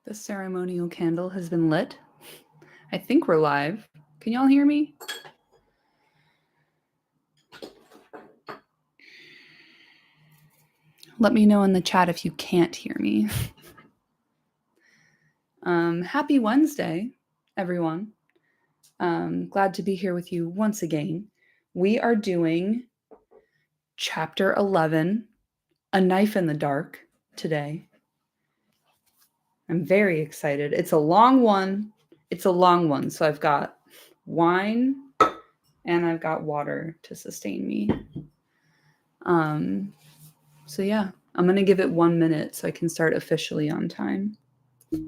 The ceremonial candle has been lit. I think we're live. Can y'all hear me? Let me know in the chat if you can't hear me. Happy Wednesday, everyone. Glad to be here with you once again. We are doing chapter 11, A Knife in the Dark, today. I'm very excited. It's a long one. So I've got wine and I've got water to sustain me. So yeah, I'm going to give it 1 minute so I can start officially on time. But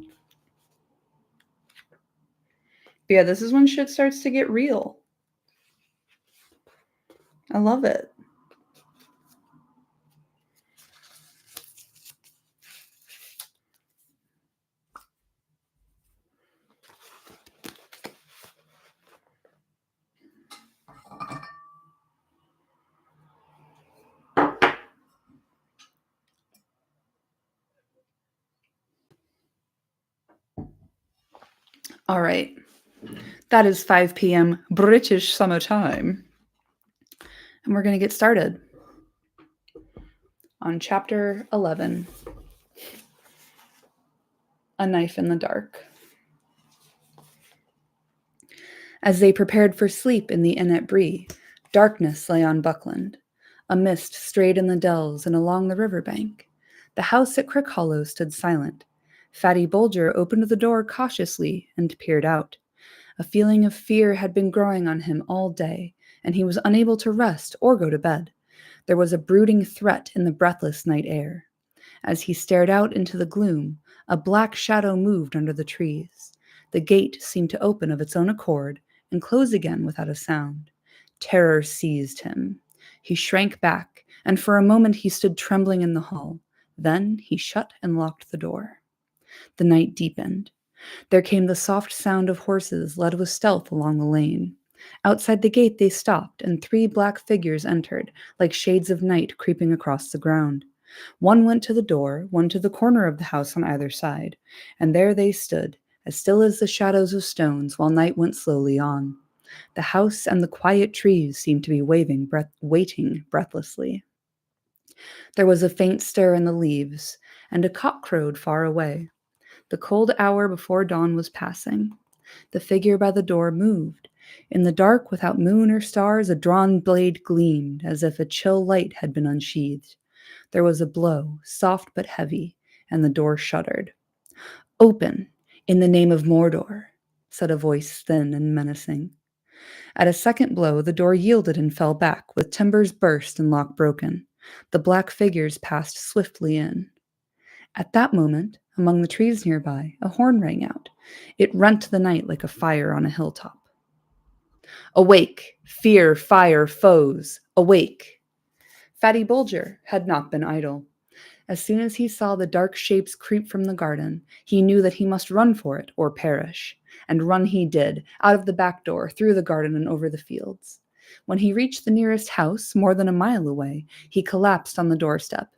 yeah, this is when shit starts to get real. I love it. All right. That is 5 p.m. British summer time. And we're going to get started on chapter 11, A Knife in the Dark. As they prepared for sleep in the inn at Bree, darkness lay on Buckland. A mist strayed in the dells and along the river bank. The house at Crickhollow stood silent. Fatty Bulger opened the door cautiously and peered out. A feeling of fear had been growing on him all day, and he was unable to rest or go to bed. There was a brooding threat in the breathless night air. As he stared out into the gloom, a black shadow moved under the trees. The gate seemed to open of its own accord and close again without a sound. Terror seized him. He shrank back, and for a moment he stood trembling in the hall. Then he shut and locked the door. The night deepened. There came the soft sound of horses led with stealth along the lane. Outside the gate they stopped, and 3 black figures entered, like shades of night creeping across the ground. One went to the door, one to the corner of the house on either side, and there they stood, as still as the shadows of stones, while night went slowly on. The house and the quiet trees seemed to be waiting breathlessly. There was a faint stir in the leaves, and a cock crowed far away. The cold hour before dawn was passing. The figure by the door moved. In the dark, without moon or stars, a drawn blade gleamed, as if a chill light had been unsheathed. There was a blow, soft but heavy, and the door shuddered. "Open, in the name of Mordor," said a voice thin and menacing. At a second blow, the door yielded and fell back, with timbers burst and lock broken. The black figures passed swiftly in. At that moment, among the trees nearby, a horn rang out. It rent the night like a fire on a hilltop. "Awake! Fear, fire, foes! Awake!" Fatty Bulger had not been idle. As soon as he saw the dark shapes creep from the garden, he knew that he must run for it or perish. And run he did, out of the back door, through the garden and over the fields. When he reached the nearest house, more than a mile away, he collapsed on the doorstep.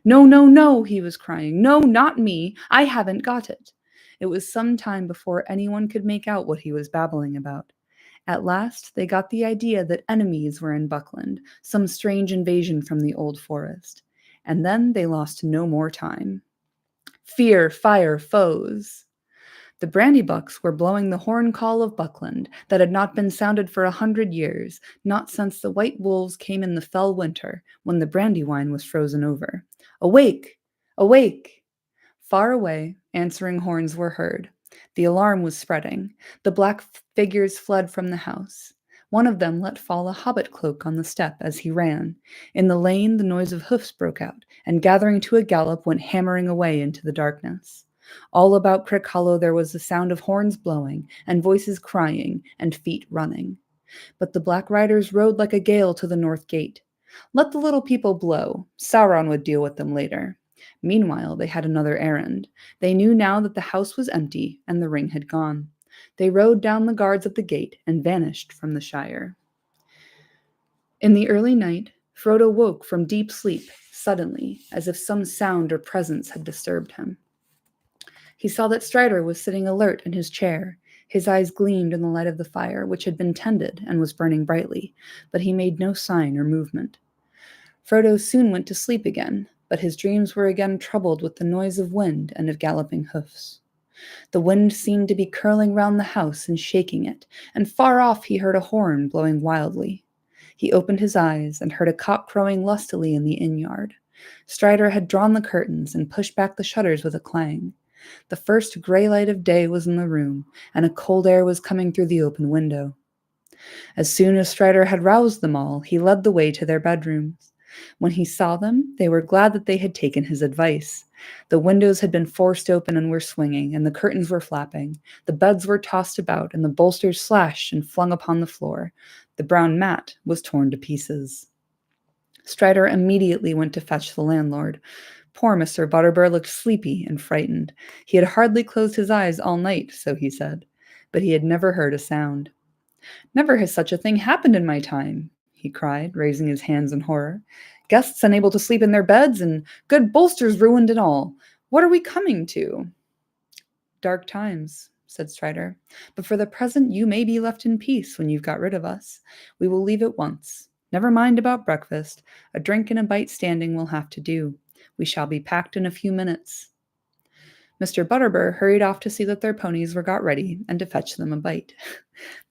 "No, no, no," he was crying. "No, not me. I haven't got it." It was some time before anyone could make out what he was babbling about. At last, they got the idea that enemies were in Buckland, some strange invasion from the old forest. And then they lost no more time. Fear, fire, foes! The Brandybucks were blowing the horn call of Buckland that had not been sounded for 100 years, not since the white wolves came in the fell winter, when the Brandywine was frozen over. "Awake! Awake!" Far away, answering horns were heard. The alarm was spreading. The black figures fled from the house. One of them let fall a hobbit cloak on the step as he ran. In the lane, the noise of hoofs broke out, and gathering to a gallop, went hammering away into the darkness. All about Crickhollow there was the sound of horns blowing, and voices crying, and feet running. But the black riders rode like a gale to the north gate. Let the little people blow. Sauron would deal with them later. Meanwhile, they had another errand. They knew now that the house was empty and the ring had gone. They rode down the guards at the gate and vanished from the Shire. In the early night, Frodo woke from deep sleep, suddenly, as if some sound or presence had disturbed him. He saw that Strider was sitting alert in his chair. His eyes gleamed in the light of the fire, which had been tended and was burning brightly, but he made no sign or movement. Frodo soon went to sleep again, but his dreams were again troubled with the noise of wind and of galloping hoofs. The wind seemed to be curling round the house and shaking it, and far off he heard a horn blowing wildly. He opened his eyes and heard a cock crowing lustily in the inn-yard. Strider had drawn the curtains and pushed back the shutters with a clang. The first grey light of day was in the room, and a cold air was coming through the open window. As soon as Strider had roused them all, he led the way to their bedrooms. When he saw them, they were glad that they had taken his advice. The windows had been forced open and were swinging, and the curtains were flapping. The beds were tossed about, and the bolsters slashed and flung upon the floor. The brown mat was torn to pieces. Strider immediately went to fetch the landlord. Poor Mr. Butterbur looked sleepy and frightened. He had hardly closed his eyes all night, so he said, but he had never heard a sound. "Never has such a thing happened in my time," he cried, raising his hands in horror. "Guests unable to sleep in their beds, and good bolsters ruined and all. What are we coming to?" "Dark times," said Strider. "But for the present you may be left in peace when you've got rid of us. We will leave at once. Never mind about breakfast. A drink and a bite standing will have to do. We shall be packed in a few minutes." Mr. Butterbur hurried off to see that their ponies were got ready and to fetch them a bite.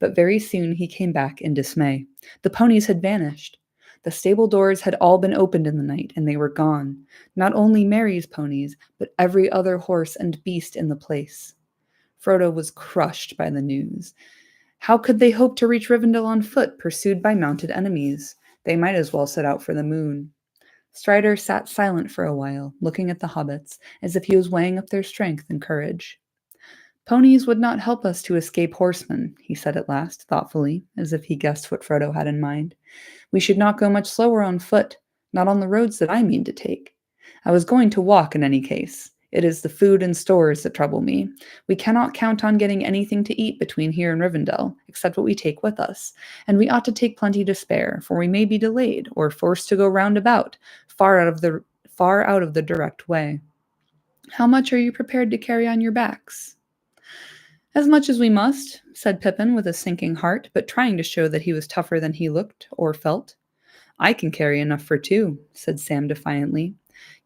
But very soon he came back in dismay. The ponies had vanished. The stable doors had all been opened in the night, and they were gone. Not only Mary's ponies, but every other horse and beast in the place. Frodo was crushed by the news. How could they hope to reach Rivendell on foot, pursued by mounted enemies? They might as well set out for the moon. Strider sat silent for a while, looking at the hobbits, as if he was weighing up their strength and courage. "Ponies would not help us to escape horsemen," he said at last, thoughtfully, as if he guessed what Frodo had in mind. "We should not go much slower on foot, not on the roads that I mean to take. I was going to walk in any case. It is the food and stores that trouble me. We cannot count on getting anything to eat between here and Rivendell, except what we take with us, and we ought to take plenty to spare, for we may be delayed, or forced to go round about, far out of the direct way. How much are you prepared to carry on your backs?" "As much as we must," said Pippin with a sinking heart, but trying to show that he was tougher than he looked or felt. "I can carry enough for two," said Sam defiantly.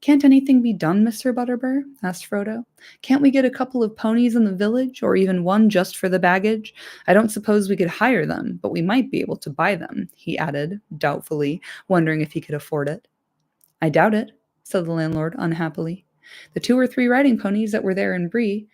"Can't anything be done, Mr. Butterbur?" asked Frodo. "Can't we get a couple of ponies in the village, or even one just for the baggage? I don't suppose we could hire them, but we might be able to buy them," he added, doubtfully, wondering if he could afford it. "I doubt it," said the landlord unhappily. "The 2 or 3 riding ponies that were there in Bree,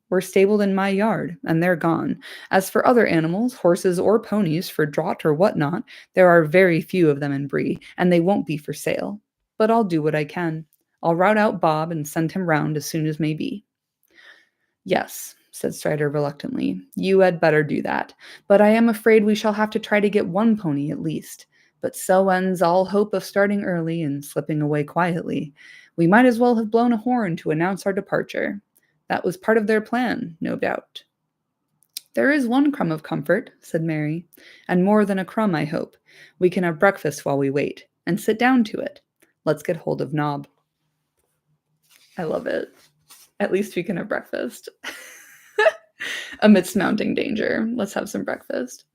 were stabled in my yard, and they're gone. As for other animals, horses or ponies for draught or what not, there are very few of them in Bree, and they won't be for sale. But I'll do what I can. I'll rout out Bob and send him round as soon as may be." "Yes," said Strider reluctantly, "you had better do that. But I am afraid we shall have to try to get one pony at least. But so ends all hope of starting early and slipping away quietly. We might as well have blown a horn to announce our departure. That was part of their plan, no doubt." "There is one crumb of comfort," said Mary, "and more than a crumb, I hope. We can have breakfast while we wait, and sit down to it. Let's get hold of Nob." I love it. At least we can have breakfast. Amidst mounting danger, let's have some breakfast.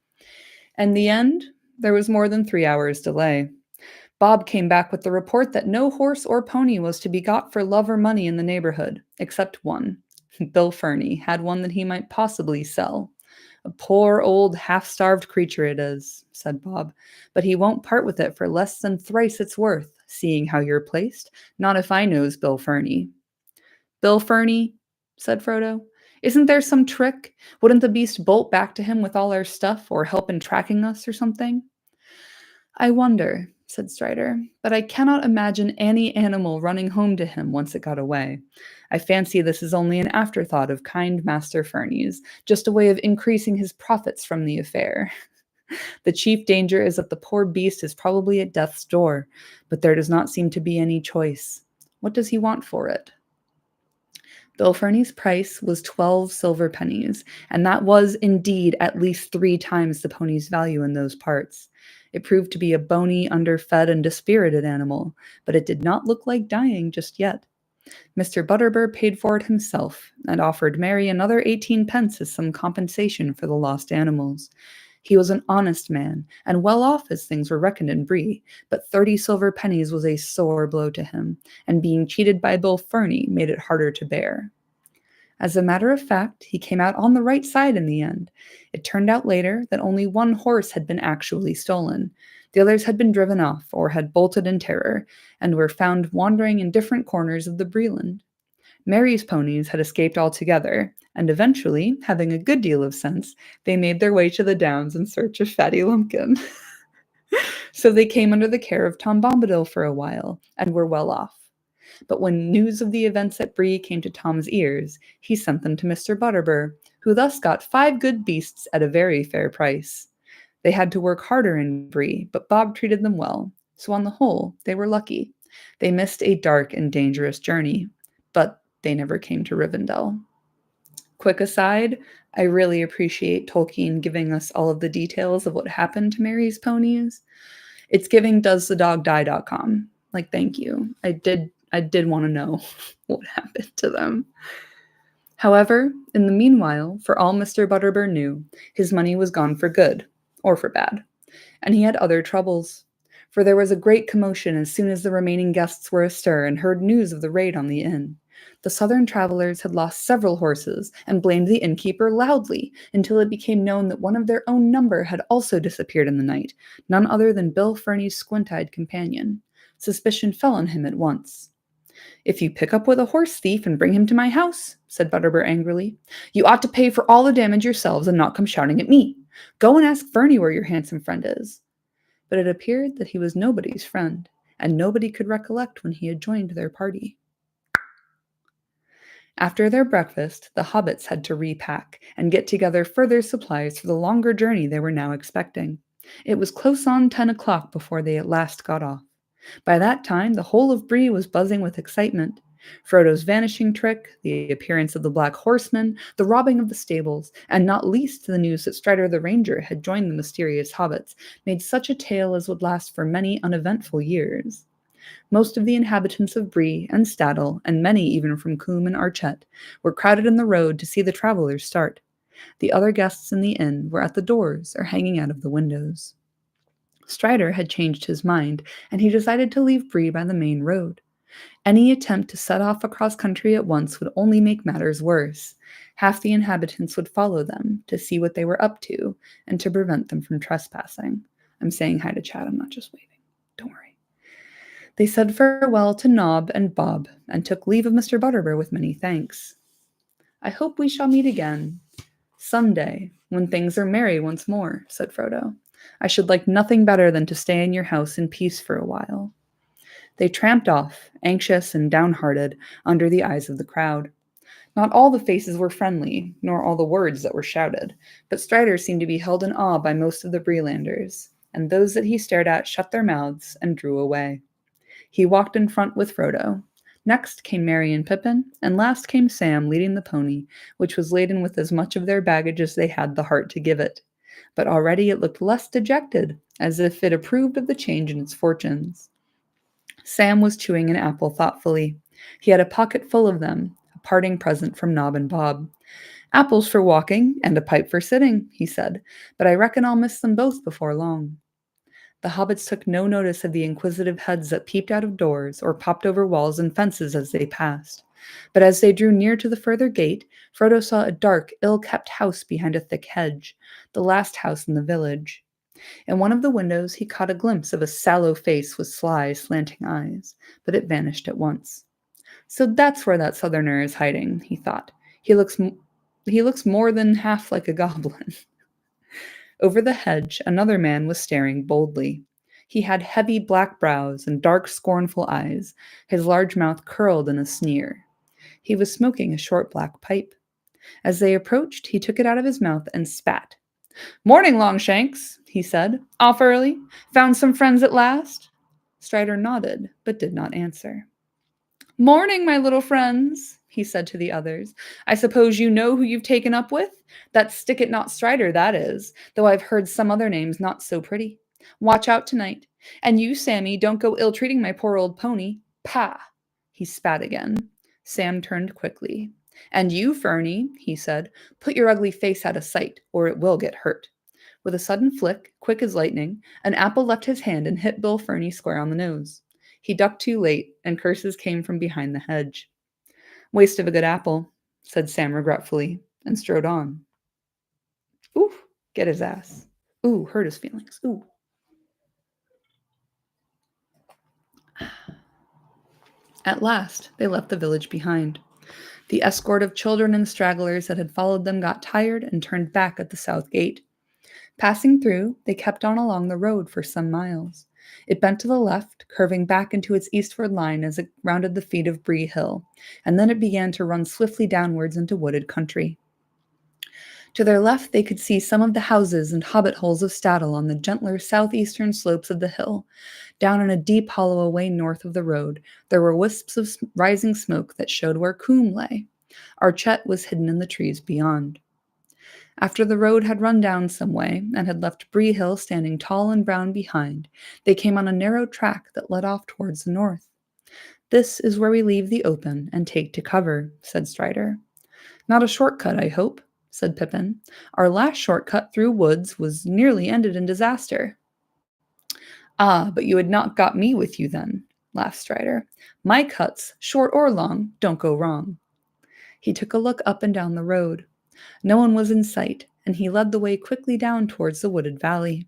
In the end, there was more than 3 hours' delay. Bob came back with the report that no horse or pony was to be got for love or money in the neighborhood, except one. Bill Ferny had one that he might possibly sell. "A poor old half-starved creature it is," said Bob, "but he won't part with it for less than thrice its worth, seeing how you're placed. Not if I knows Bill Ferny." "Bill Ferny?" said Frodo. "Isn't there some trick? Wouldn't the beast bolt back to him with all our stuff, or help in tracking us or something?" "I wonder," said Strider, "but I cannot imagine any animal running home to him once it got away. I fancy this is only an afterthought of kind Master Fernie's, just a way of increasing his profits from the affair. The chief danger is that the poor beast is probably at death's door, but there does not seem to be any choice. What does he want for it?" Bill Ferny's price was 12 silver pennies, and that was indeed at least 3 times the pony's value in those parts. It proved to be a bony, underfed, and dispirited animal, but it did not look like dying just yet. Mr. Butterbur paid for it himself, and offered Mary another 18 pence as some compensation for the lost animals. He was an honest man, and well off as things were reckoned in Bree, but 30 silver pennies was a sore blow to him, and being cheated by Bill Ferny made it harder to bear. As a matter of fact, he came out on the right side in the end. It turned out later that only one horse had been actually stolen. The others had been driven off or had bolted in terror, and were found wandering in different corners of the Breeland. Mary's ponies had escaped altogether, and eventually, having a good deal of sense, they made their way to the downs in search of Fatty Lumpkin. So they came under the care of Tom Bombadil for a while, and were well off. But when news of the events at Bree came to Tom's ears, he sent them to Mr. Butterbur, who thus got 5 good beasts at a very fair price. They had to work harder in Bree, but Bob treated them well, so on the whole, they were lucky. They missed a dark and dangerous journey, but they never came to Rivendell. Quick aside, I really appreciate Tolkien giving us all of the details of what happened to Mary's ponies. It's giving doesthedogdie.com. Like, thank you. I did want to know what happened to them. However, in the meanwhile, for all Mr. Butterbur knew, his money was gone for good, or for bad, and he had other troubles. For there was a great commotion as soon as the remaining guests were astir and heard news of the raid on the inn. The southern travelers had lost several horses and blamed the innkeeper loudly until it became known that one of their own number had also disappeared in the night, none other than Bill Ferny's squint-eyed companion. Suspicion fell on him at once. "If you pick up with a horse thief and bring him to my house," said Butterbur angrily, "you ought to pay for all the damage yourselves and not come shouting at me. Go and ask Ferny where your handsome friend is." But it appeared that he was nobody's friend, and nobody could recollect when he had joined their party. After their breakfast, the hobbits had to repack and get together further supplies for the longer journey they were now expecting. It was close on 10 o'clock before they at last got off. By that time, the whole of Bree was buzzing with excitement. Frodo's vanishing trick, the appearance of the Black Horseman, the robbing of the stables, and not least the news that Strider the Ranger had joined the mysterious hobbits, made such a tale as would last for many uneventful years. Most of the inhabitants of Bree and Staddle, and many even from Coombe and Archet, were crowded in the road to see the travelers start. The other guests in the inn were at the doors or hanging out of the windows. Strider had changed his mind, and he decided to leave Bree by the main road. Any attempt to set off across country at once would only make matters worse. Half the inhabitants would follow them to see what they were up to and to prevent them from trespassing. I'm saying hi to Chad, I'm not just waving. Don't worry. They said farewell to Nob and Bob and took leave of Mr. Butterbur with many thanks. "I hope we shall meet again some day when things are merry once more," said Frodo. "I should like nothing better than to stay in your house in peace for a while." They tramped off, anxious and downhearted, under the eyes of the crowd. Not all the faces were friendly, nor all the words that were shouted, but Strider seemed to be held in awe by most of the Breelanders, and those that he stared at shut their mouths and drew away. He walked in front with Frodo. Next came Merry and Pippin, and last came Sam leading the pony, which was laden with as much of their baggage as they had the heart to give it. But already it looked less dejected, as if it approved of the change in its fortunes. Sam was chewing an apple thoughtfully. He had a pocket full of them, a parting present from Nob and Bob. "Apples for walking, and a pipe for sitting," he said, "but I reckon I'll miss them both before long." The hobbits took no notice of the inquisitive heads that peeped out of doors or popped over walls and fences as they passed. But as they drew near to the further gate, Frodo saw a dark, ill-kept house behind a thick hedge, the last house in the village. In one of the windows he caught a glimpse of a sallow face with sly, slanting eyes, but it vanished at once. "So that's where that southerner is hiding," he thought. He looks more than half like a goblin." Over the hedge, another man was staring boldly. He had heavy black brows and dark, scornful eyes, his large mouth curled in a sneer. He was smoking a short black pipe. As they approached, he took it out of his mouth and spat. "Morning, Longshanks," he said. "Off early? Found some friends at last?" Strider nodded, but did not answer. "Morning, my little friends," he said to the others. "I suppose you know who you've taken up with? That's Stick-it-not Strider, that is, though I've heard some other names not so pretty. Watch out tonight. And you, Sammy, don't go ill-treating my poor old pony. Pah!" He spat again. Sam turned quickly. "And you, Fernie," he said, "put your ugly face out of sight, or it will get hurt." With a sudden flick, quick as lightning, an apple left his hand and hit Bill Fernie square on the nose. He ducked too late, and curses came from behind the hedge. "Waste of a good apple," said Sam regretfully, and strode on. Ooh, get his ass. Ooh, hurt his feelings. Ooh. At last, they left the village behind. The escort of children and stragglers that had followed them got tired and turned back at the south gate. Passing through, they kept on along the road for some miles. It bent to the left, curving back into its eastward line as it rounded the feet of Bree Hill, and then it began to run swiftly downwards into wooded country. To their left, they could see some of the houses and hobbit holes of Staddle on the gentler southeastern slopes of the hill. Down in a deep hollow away north of the road, there were wisps of rising smoke that showed where Coombe lay. Archette was hidden in the trees beyond. After the road had run down some way and had left Bree Hill standing tall and brown behind, they came on a narrow track that led off towards the north. "This is where we leave the open and take to cover," said Strider. "Not a shortcut, I hope," said Pippin. "Our last shortcut through woods was nearly ended in disaster." "Ah, but you had not got me with you then," laughed Strider. "My cuts, short or long, don't go wrong." He took a look up and down the road. No one was in sight, and he led the way quickly down towards the wooded valley.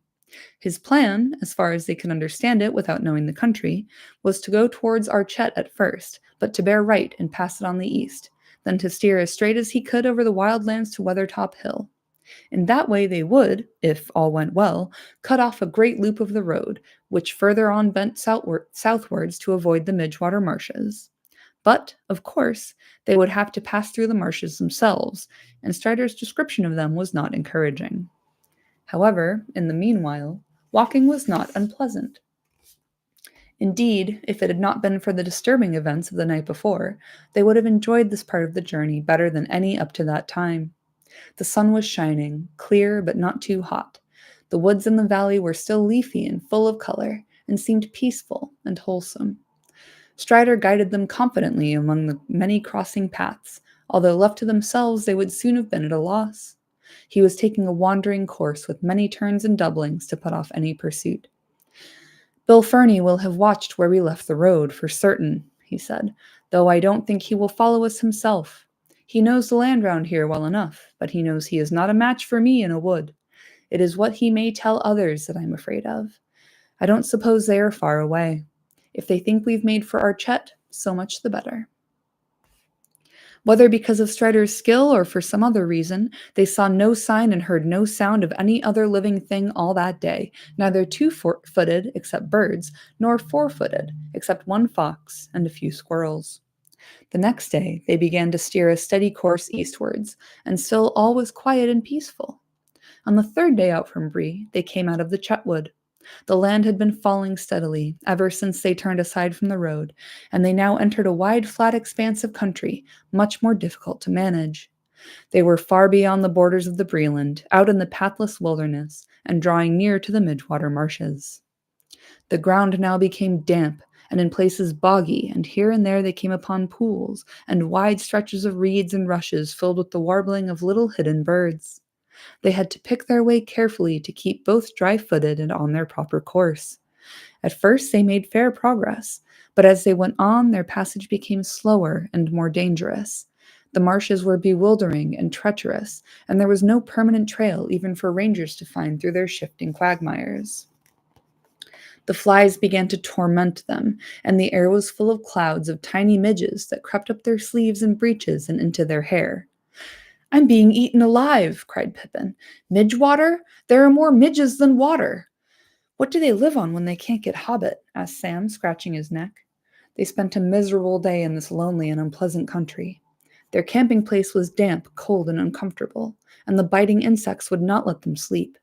His plan, as far as they could understand it without knowing the country, was to go towards Archette at first, but to bear right and pass it on the east, then to steer as straight as he could over the wild lands to Weathertop Hill. In that way they would, if all went well, cut off a great loop of the road, which further on bent southwards to avoid the Midgewater marshes. But, of course, they would have to pass through the marshes themselves, and Strider's description of them was not encouraging. However, in the meanwhile, walking was not unpleasant. Indeed, if it had not been for the disturbing events of the night before, they would have enjoyed this part of the journey better than any up to that time. The sun was shining, clear but not too hot. The woods in the valley were still leafy and full of color, and seemed peaceful and wholesome. Strider guided them confidently among the many crossing paths, although left to themselves they would soon have been at a loss. He was taking a wandering course with many turns and doublings to put off any pursuit. "Bill Fernie will have watched where we left the road, for certain," he said, "though I don't think he will follow us himself. He knows the land round here well enough, but he knows he is not a match for me in a wood. It is what he may tell others that I'm afraid of. I don't suppose they are far away. If they think we've made for Archette, so much the better." Whether because of Strider's skill or for some other reason, they saw no sign and heard no sound of any other living thing all that day, neither two-footed, except birds, nor four-footed, except one fox and a few squirrels. The next day they began to steer a steady course eastwards, and still all was quiet and peaceful. On the third day out from Bree, they came out of the Chetwood. The land had been falling steadily ever since they turned aside from the road, and they now entered a wide, flat expanse of country, much more difficult to manage. They were far beyond the borders of the Breeland, out in the pathless wilderness, and drawing near to the Midgewater marshes. The ground now became damp, and in places boggy, and here and there they came upon pools, and wide stretches of reeds and rushes filled with the warbling of little hidden birds. They had to pick their way carefully to keep both dry-footed and on their proper course. At first they made fair progress, but as they went on, their passage became slower and more dangerous. The marshes were bewildering and treacherous, and there was no permanent trail even for rangers to find through their shifting quagmires. The flies began to torment them, and the air was full of clouds of tiny midges that crept up their sleeves and breeches and into their hair. "I'm being eaten alive," cried Pippin. "Midgewater? There are more midges than water." "What do they live on when they can't get hobbit?" asked Sam, scratching his neck. They spent a miserable day in this lonely and unpleasant country. Their camping place was damp, cold, and uncomfortable, and the biting insects would not let them sleep.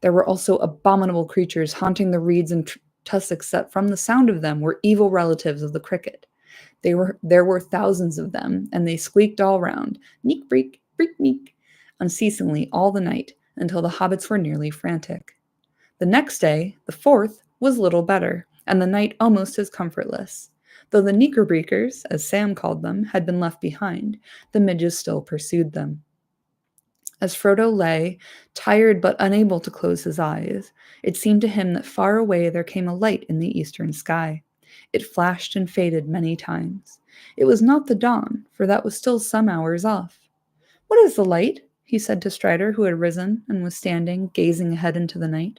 There were also abominable creatures haunting the reeds and tussocks that, from the sound of them, were evil relatives of the cricket. There were thousands of them, and they squeaked all round, neek breek, breek neek, unceasingly all the night, until the hobbits were nearly frantic. The next day, the fourth, was little better, and the night almost as comfortless. Though the Knickerbockers, as Sam called them, had been left behind, the midges still pursued them. As Frodo lay, tired but unable to close his eyes, it seemed to him that far away there came a light in the eastern sky. It flashed and faded many times. It was not the dawn, for that was still some hours off. "What is the light?" he said to Strider, who had risen and was standing, gazing ahead into the night.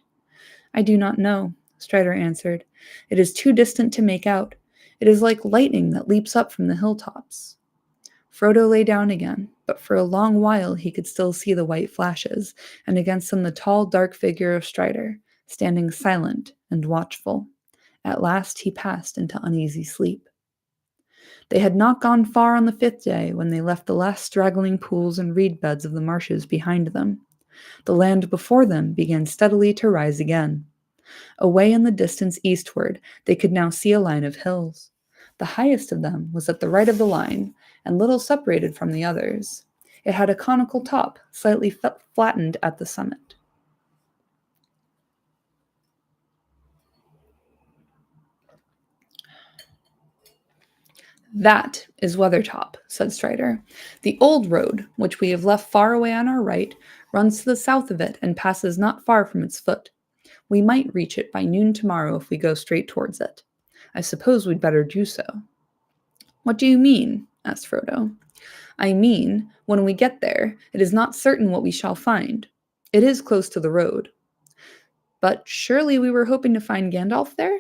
"I do not know," Strider answered. "It is too distant to make out. It is like lightning that leaps up from the hilltops." Frodo lay down again, but for a long while he could still see the white flashes, and against them the tall, dark figure of Strider, standing silent and watchful. At last he passed into uneasy sleep. They had not gone far on the 5th day when they left the last straggling pools and reed beds of the marshes behind them. The land before them began steadily to rise again. Away in the distance eastward, they could now see a line of hills. The highest of them was at the right of the line, and little separated from the others. It had a conical top, slightly flattened at the summit. "That is Weathertop," said Strider. "The old road, which we have left far away on our right, runs to the south of it and passes not far from its foot. We might reach it by noon tomorrow if we go straight towards it. I suppose we'd better do so." "What do you mean?" asked Frodo. "I mean, when we get there, it is not certain what we shall find. It is close to the road." "But surely we were hoping to find Gandalf there?"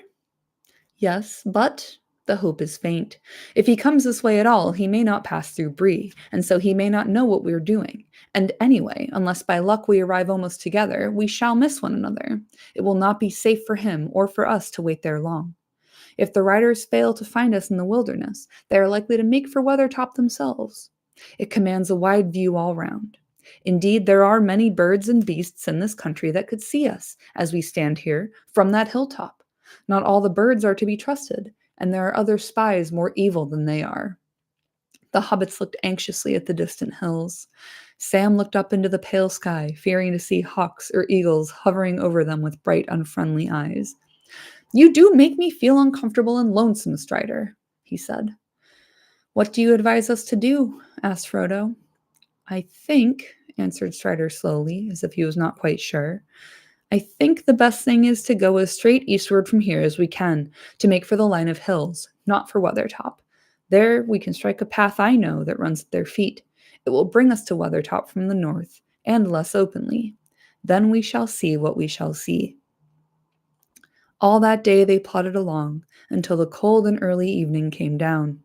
"Yes, but the hope is faint. If he comes this way at all, he may not pass through Bree, and so he may not know what we are doing. And anyway, unless by luck we arrive almost together, we shall miss one another. It will not be safe for him or for us to wait there long. If the riders fail to find us in the wilderness, they are likely to make for Weathertop themselves. It commands a wide view all round. Indeed, there are many birds and beasts in this country that could see us, as we stand here, from that hilltop. Not all the birds are to be trusted, and there are other spies more evil than they are." The hobbits looked anxiously at the distant hills. Sam looked up into the pale sky, fearing to see hawks or eagles hovering over them with bright, unfriendly eyes. "You do make me feel uncomfortable and lonesome, Strider," he said. "What do you advise us to do?" asked Frodo. "I think," answered Strider slowly, as if he was not quite sure, "I think the best thing is to go as straight eastward from here as we can, to make for the line of hills, not for Weathertop. There we can strike a path I know that runs at their feet. It will bring us to Weathertop from the north, and less openly. Then we shall see what we shall see." All that day they plodded along, until the cold and early evening came down.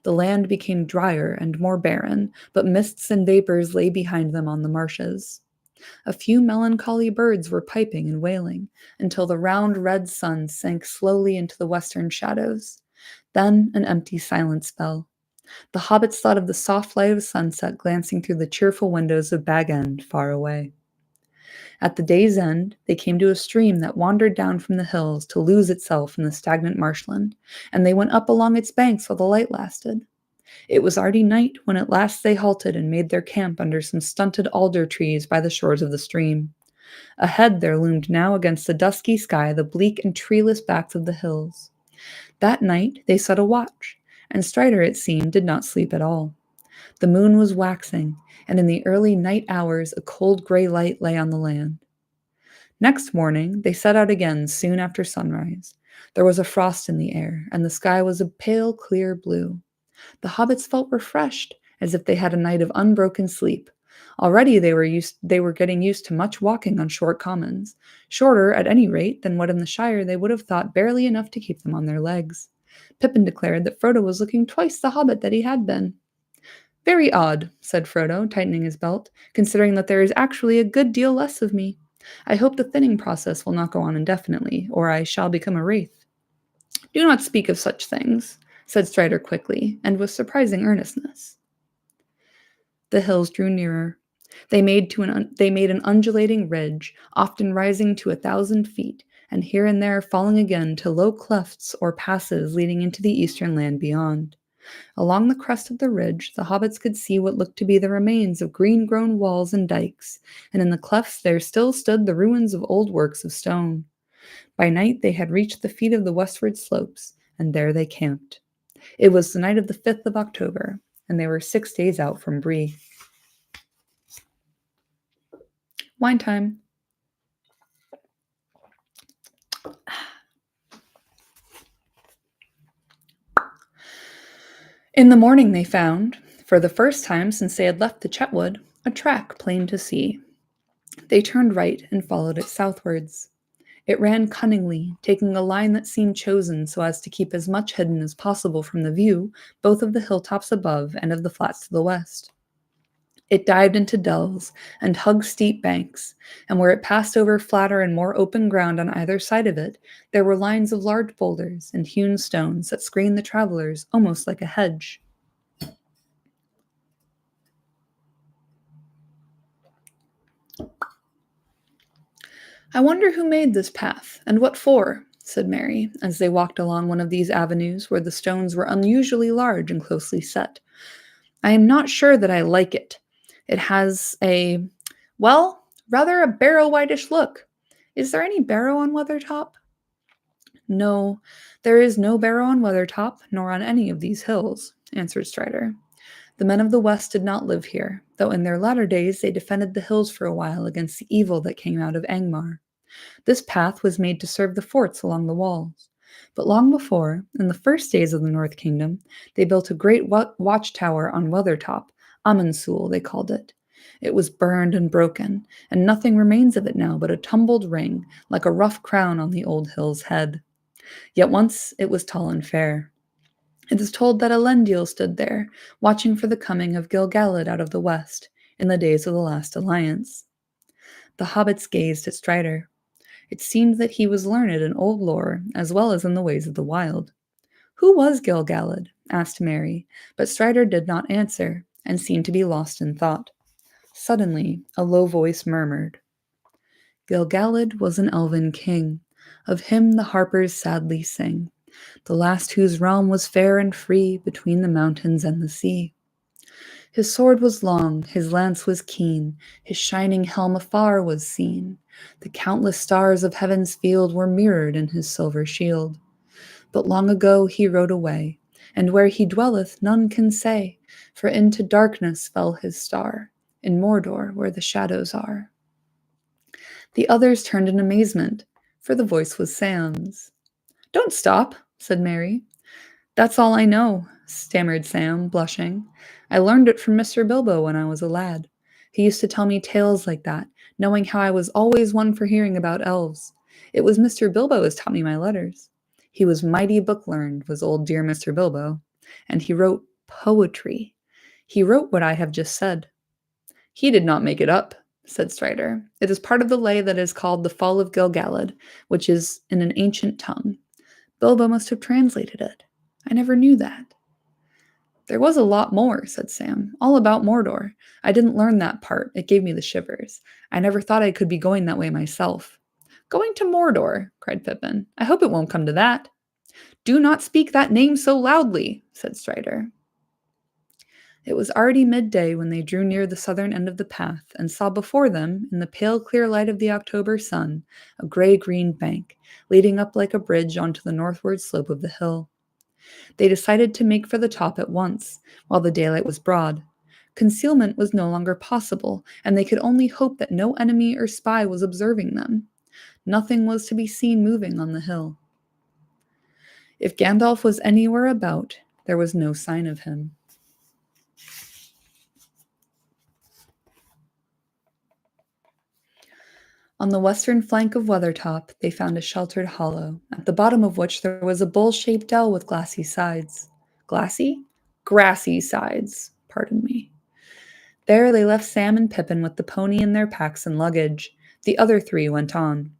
The land became drier and more barren, but mists and vapors lay behind them on the marshes. A few melancholy birds were piping and wailing, until the round red sun sank slowly into the western shadows. Then an empty silence fell. The hobbits thought of the soft light of sunset glancing through the cheerful windows of Bag End far away. At the day's end, they came to a stream that wandered down from the hills to lose itself in the stagnant marshland, and they went up along its banks while the light lasted. It was already night when at last they halted and made their camp under some stunted alder trees by the shores of the stream. Ahead there loomed now against the dusky sky the bleak and treeless backs of the hills. That night they set a watch, and Strider, it seemed, did not sleep at all. The moon was waxing, and in the early night hours a cold gray light lay on the land. Next morning they set out again soon after sunrise. There was a frost in the air, and the sky was a pale, clear blue. The hobbits felt refreshed, as if they had a night of unbroken sleep. Already they were getting used to much walking on short commons, shorter at any rate than what in the Shire they would have thought barely enough to keep them on their legs. Pippin declared that Frodo was looking twice the hobbit that he had been. "Very odd," said Frodo, tightening his belt, "considering that there is actually a good deal less of me. I hope the thinning process will not go on indefinitely, or I shall become a wraith." "Do not speak of such things," said Strider quickly, and with surprising earnestness. The hills drew nearer. They made an undulating ridge, often rising to 1,000 feet, and here and there falling again to low clefts or passes leading into the eastern land beyond. Along the crest of the ridge, the hobbits could see what looked to be the remains of green-grown walls and dikes, and in the clefts there still stood the ruins of old works of stone. By night they had reached the feet of the westward slopes, and there they camped. It was the night of the 5th of October, and they were 6 days out from Brie. Wine time. In the morning they found, for the first time since they had left the Chetwood, a track plain to see. They turned right and followed it southwards. It ran cunningly, taking a line that seemed chosen so as to keep as much hidden as possible from the view, both of the hilltops above and of the flats to the west. It dived into dells and hugged steep banks, and where it passed over flatter and more open ground on either side of it, there were lines of large boulders and hewn stones that screened the travelers almost like a hedge. "I wonder who made this path, and what for," said Mary, as they walked along one of these avenues where the stones were unusually large and closely set. "I am not sure that I like it. It has rather a barrow-whitish look. Is there any barrow on Weathertop?" "No, there is no barrow on Weathertop, nor on any of these hills," answered Strider. "The men of the West did not live here, though in their latter days they defended the hills for a while against the evil that came out of Angmar. This path was made to serve the forts along the walls. But long before, in the first days of the North Kingdom, they built a great watchtower on Weathertop, Amansul they called it. It was burned and broken, and nothing remains of it now but a tumbled ring, like a rough crown on the old hill's head. Yet once it was tall and fair. It is told that Elendil stood there, watching for the coming of Gil-galad out of the west, in the days of the last alliance." The hobbits gazed at Strider. It seemed that he was learned in old lore as well as in the ways of the wild. "Who was Gil-galad?" asked Mary, but Strider did not answer, and seemed to be lost in thought. Suddenly, a low voice murmured, "Gil-galad was an elven king. Of him the harpers sadly sing, the last whose realm was fair and free between the mountains and the sea. His sword was long, his lance was keen, his shining helm afar was seen. The countless stars of heaven's field were mirrored in his silver shield. But long ago he rode away, and where he dwelleth none can say, for into darkness fell his star, in Mordor where the shadows are." The others turned in amazement, for the voice was Sam's. "Don't stop," said Mary. "That's all I know," stammered Sam, blushing. "I learned it from Mr. Bilbo when I was a lad. He used to tell me tales like that, knowing how I was always one for hearing about elves. It was Mr. Bilbo as taught me my letters. He was mighty book-learned, was old dear Mr. Bilbo, and he wrote poetry. He wrote what I have just said." "He did not make it up," said Strider. "It is part of the lay that is called the Fall of Gil-galad, which is in an ancient tongue. Bilbo must have translated it. I never knew that." "There was a lot more," said Sam, "all about Mordor. I didn't learn that part. It gave me the shivers. I never thought I could be going that way myself." "Going to Mordor?" cried Pippin. "I hope it won't come to that." "Do not speak that name so loudly," said Strider. It was already midday when they drew near the southern end of the path and saw before them, in the pale clear light of the October sun, a gray-green bank, leading up like a bridge onto the northward slope of the hill. They decided to make for the top at once, while the daylight was broad. Concealment was no longer possible, and they could only hope that no enemy or spy was observing them. Nothing was to be seen moving on the hill. If Gandalf was anywhere about, there was no sign of him. On the western flank of Weathertop, they found a sheltered hollow, at the bottom of which there was a bowl-shaped dell with glassy sides. Glassy? Grassy sides, pardon me. There they left Sam and Pippin with the pony and their packs and luggage. The other three went on.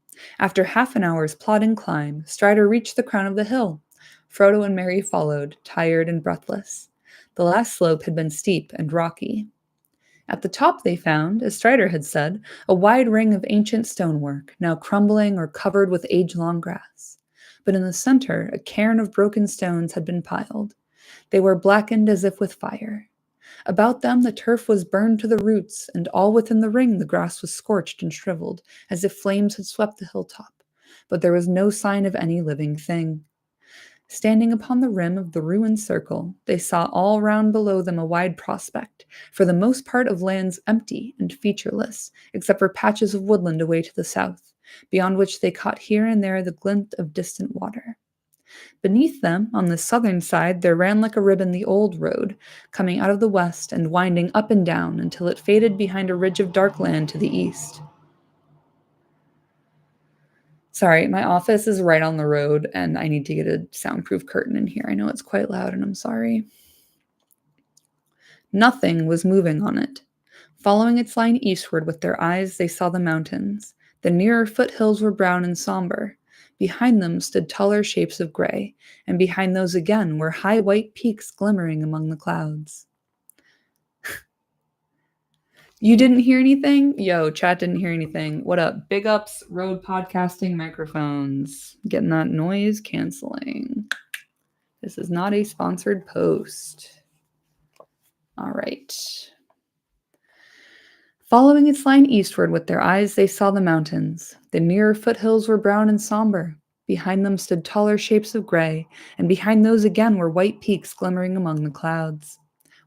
After half an hour's plodding climb, Strider reached the crown of the hill. Frodo and Merry followed, tired and breathless. The last slope had been steep and rocky. At the top they found, as Strider had said, a wide ring of ancient stonework, now crumbling or covered with age-long grass. But in the center, a cairn of broken stones had been piled. They were blackened as if with fire. About them the turf was burned to the roots, and all within the ring the grass was scorched and shriveled, as if flames had swept the hilltop. But there was no sign of any living thing. Standing upon the rim of the ruined circle, they saw all round below them a wide prospect, for the most part of lands empty and featureless, except for patches of woodland away to the south, beyond which they caught here and there the glint of distant water. Beneath them, on the southern side, there ran like a ribbon the old road, coming out of the west and winding up and down until it faded behind a ridge of dark land to the east. Sorry, my office is right on the road, and I need to get a soundproof curtain in here. I know it's quite loud, and I'm sorry. Nothing was moving on it. Following its line eastward with their eyes, they saw the mountains. The nearer foothills were brown and somber. Behind them stood taller shapes of gray, and behind those again were high white peaks glimmering among the clouds. You didn't hear anything? Yo, chat didn't hear anything. What up? Big ups, Rode Podcasting microphones. Getting that noise canceling. This is not a sponsored post. All right. Following its line eastward with their eyes, they saw the mountains. The nearer foothills were brown and somber. Behind them stood taller shapes of gray, and behind those again were white peaks glimmering among the clouds.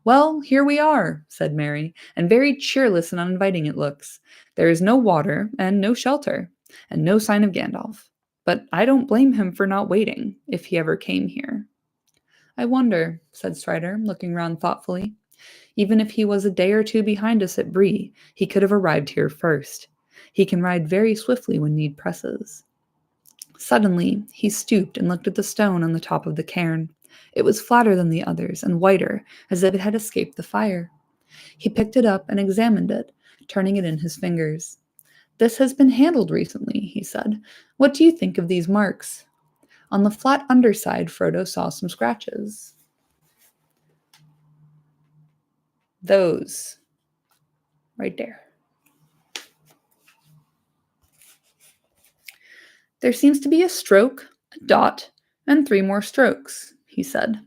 Well, here we are, said Mary, and very cheerless and uninviting it looks. There is no water, and no shelter, and no sign of Gandalf. But I don't blame him for not waiting, if he ever came here. I wonder, said Strider, looking round thoughtfully. Even if he was a day or two behind us at Bree, he could have arrived here first. He can ride very swiftly when need presses. Suddenly, he stooped and looked at the stone on the top of the cairn. It was flatter than the others and whiter, as if it had escaped the fire. He picked it up and examined it, turning it in his fingers. This has been handled recently, he said. What do you think of these marks? On the flat underside, Frodo saw some scratches. Those. Right there. There seems to be a stroke, a dot, and 3 more strokes, he said.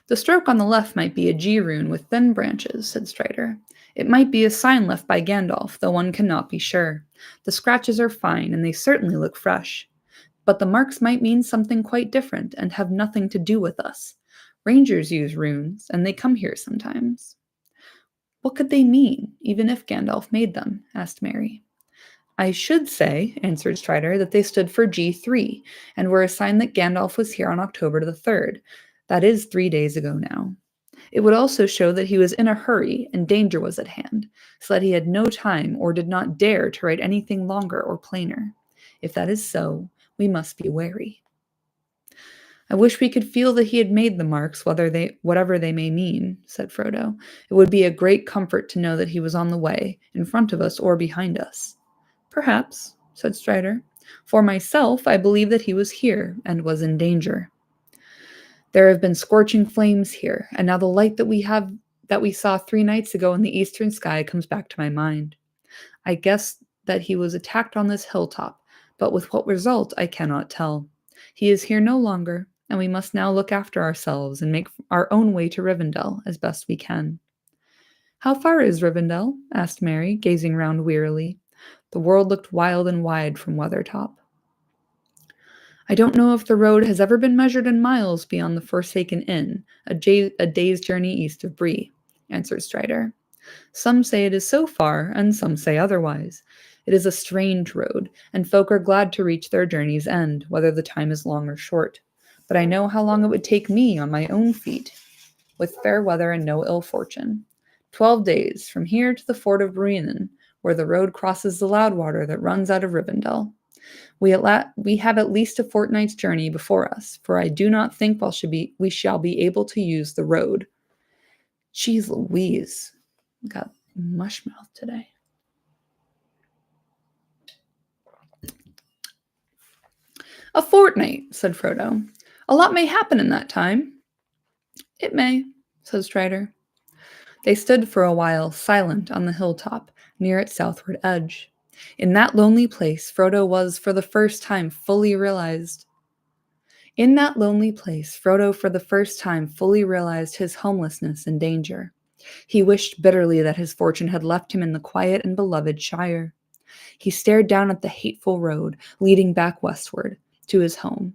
The stroke on the left might be a G rune with thin branches, said Strider. It might be a sign left by Gandalf, though one cannot be sure. The scratches are fine, and they certainly look fresh. But the marks might mean something quite different and have nothing to do with us. Rangers use runes, and they come here sometimes. What could they mean, even if Gandalf made them? Asked Mary. I should say, answered Strider, that they stood for G3, and were a sign that Gandalf was here on October the 3rd. That is 3 days ago now. It would also show that he was in a hurry and danger was at hand, so that he had no time or did not dare to write anything longer or plainer. If that is so, we must be wary. I wish we could feel that he had made the marks, whatever they may mean, said Frodo. It would be a great comfort to know that he was on the way, in front of us or behind us. Perhaps, said Strider. For myself, I believe that he was here and was in danger. There have been scorching flames here, and now the light that we saw 3 nights ago in the eastern sky comes back to my mind. I guess that he was attacked on this hilltop, but with what result I cannot tell. He is here no longer, and we must now look after ourselves and make our own way to Rivendell as best we can. How far is Rivendell? Asked Mary, gazing round wearily. The world looked wild and wide from Weathertop. I don't know if the road has ever been measured in miles beyond the Forsaken Inn, a day's journey east of Bree, answered Strider. Some say it is so far, and some say otherwise. It is a strange road, and folk are glad to reach their journey's end, whether the time is long or short. But I know how long it would take me on my own feet, with fair weather and no ill fortune. 12 days, from here to the ford of Bruinen, where the road crosses the Loudwater that runs out of Rivendell. We have at least a fortnight's journey before us, for I do not think we shall be able to use the road. Jeez Louise, got mush mouth today. A fortnight, said Frodo. A lot may happen in that time. It may, said Strider. They stood for a while, silent on the hilltop, near its southward edge. In that lonely place, Frodo for the first time fully realized his homelessness and danger. He wished bitterly that his fortune had left him in the quiet and beloved Shire. He stared down at the hateful road leading back westward to his home.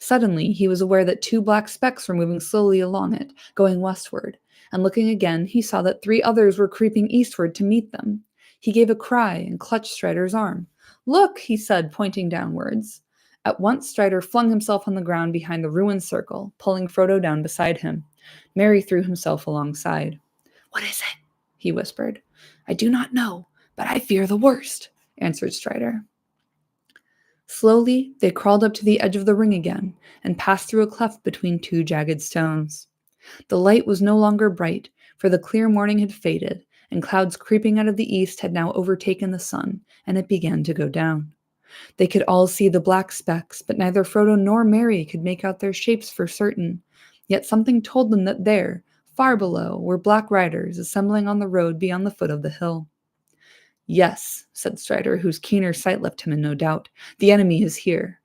Suddenly, he was aware that 2 black specks were moving slowly along it, going westward, and looking again, he saw that 3 others were creeping eastward to meet them. He gave a cry and clutched Strider's arm. "Look," he said, pointing downwards. At once Strider flung himself on the ground behind the ruined circle, pulling Frodo down beside him. Merry threw himself alongside. "What is it?" he whispered. "I do not know, but I fear the worst," answered Strider. Slowly, they crawled up to the edge of the ring again and passed through a cleft between 2 jagged stones. The light was no longer bright, for the clear morning had faded, and clouds creeping out of the east had now overtaken the sun, and it began to go down. They could all see the black specks, but neither Frodo nor Merry could make out their shapes for certain. Yet something told them that there, far below, were black riders assembling on the road beyond the foot of the hill. "Yes," said Strider, whose keener sight left him in no doubt. "The enemy is here."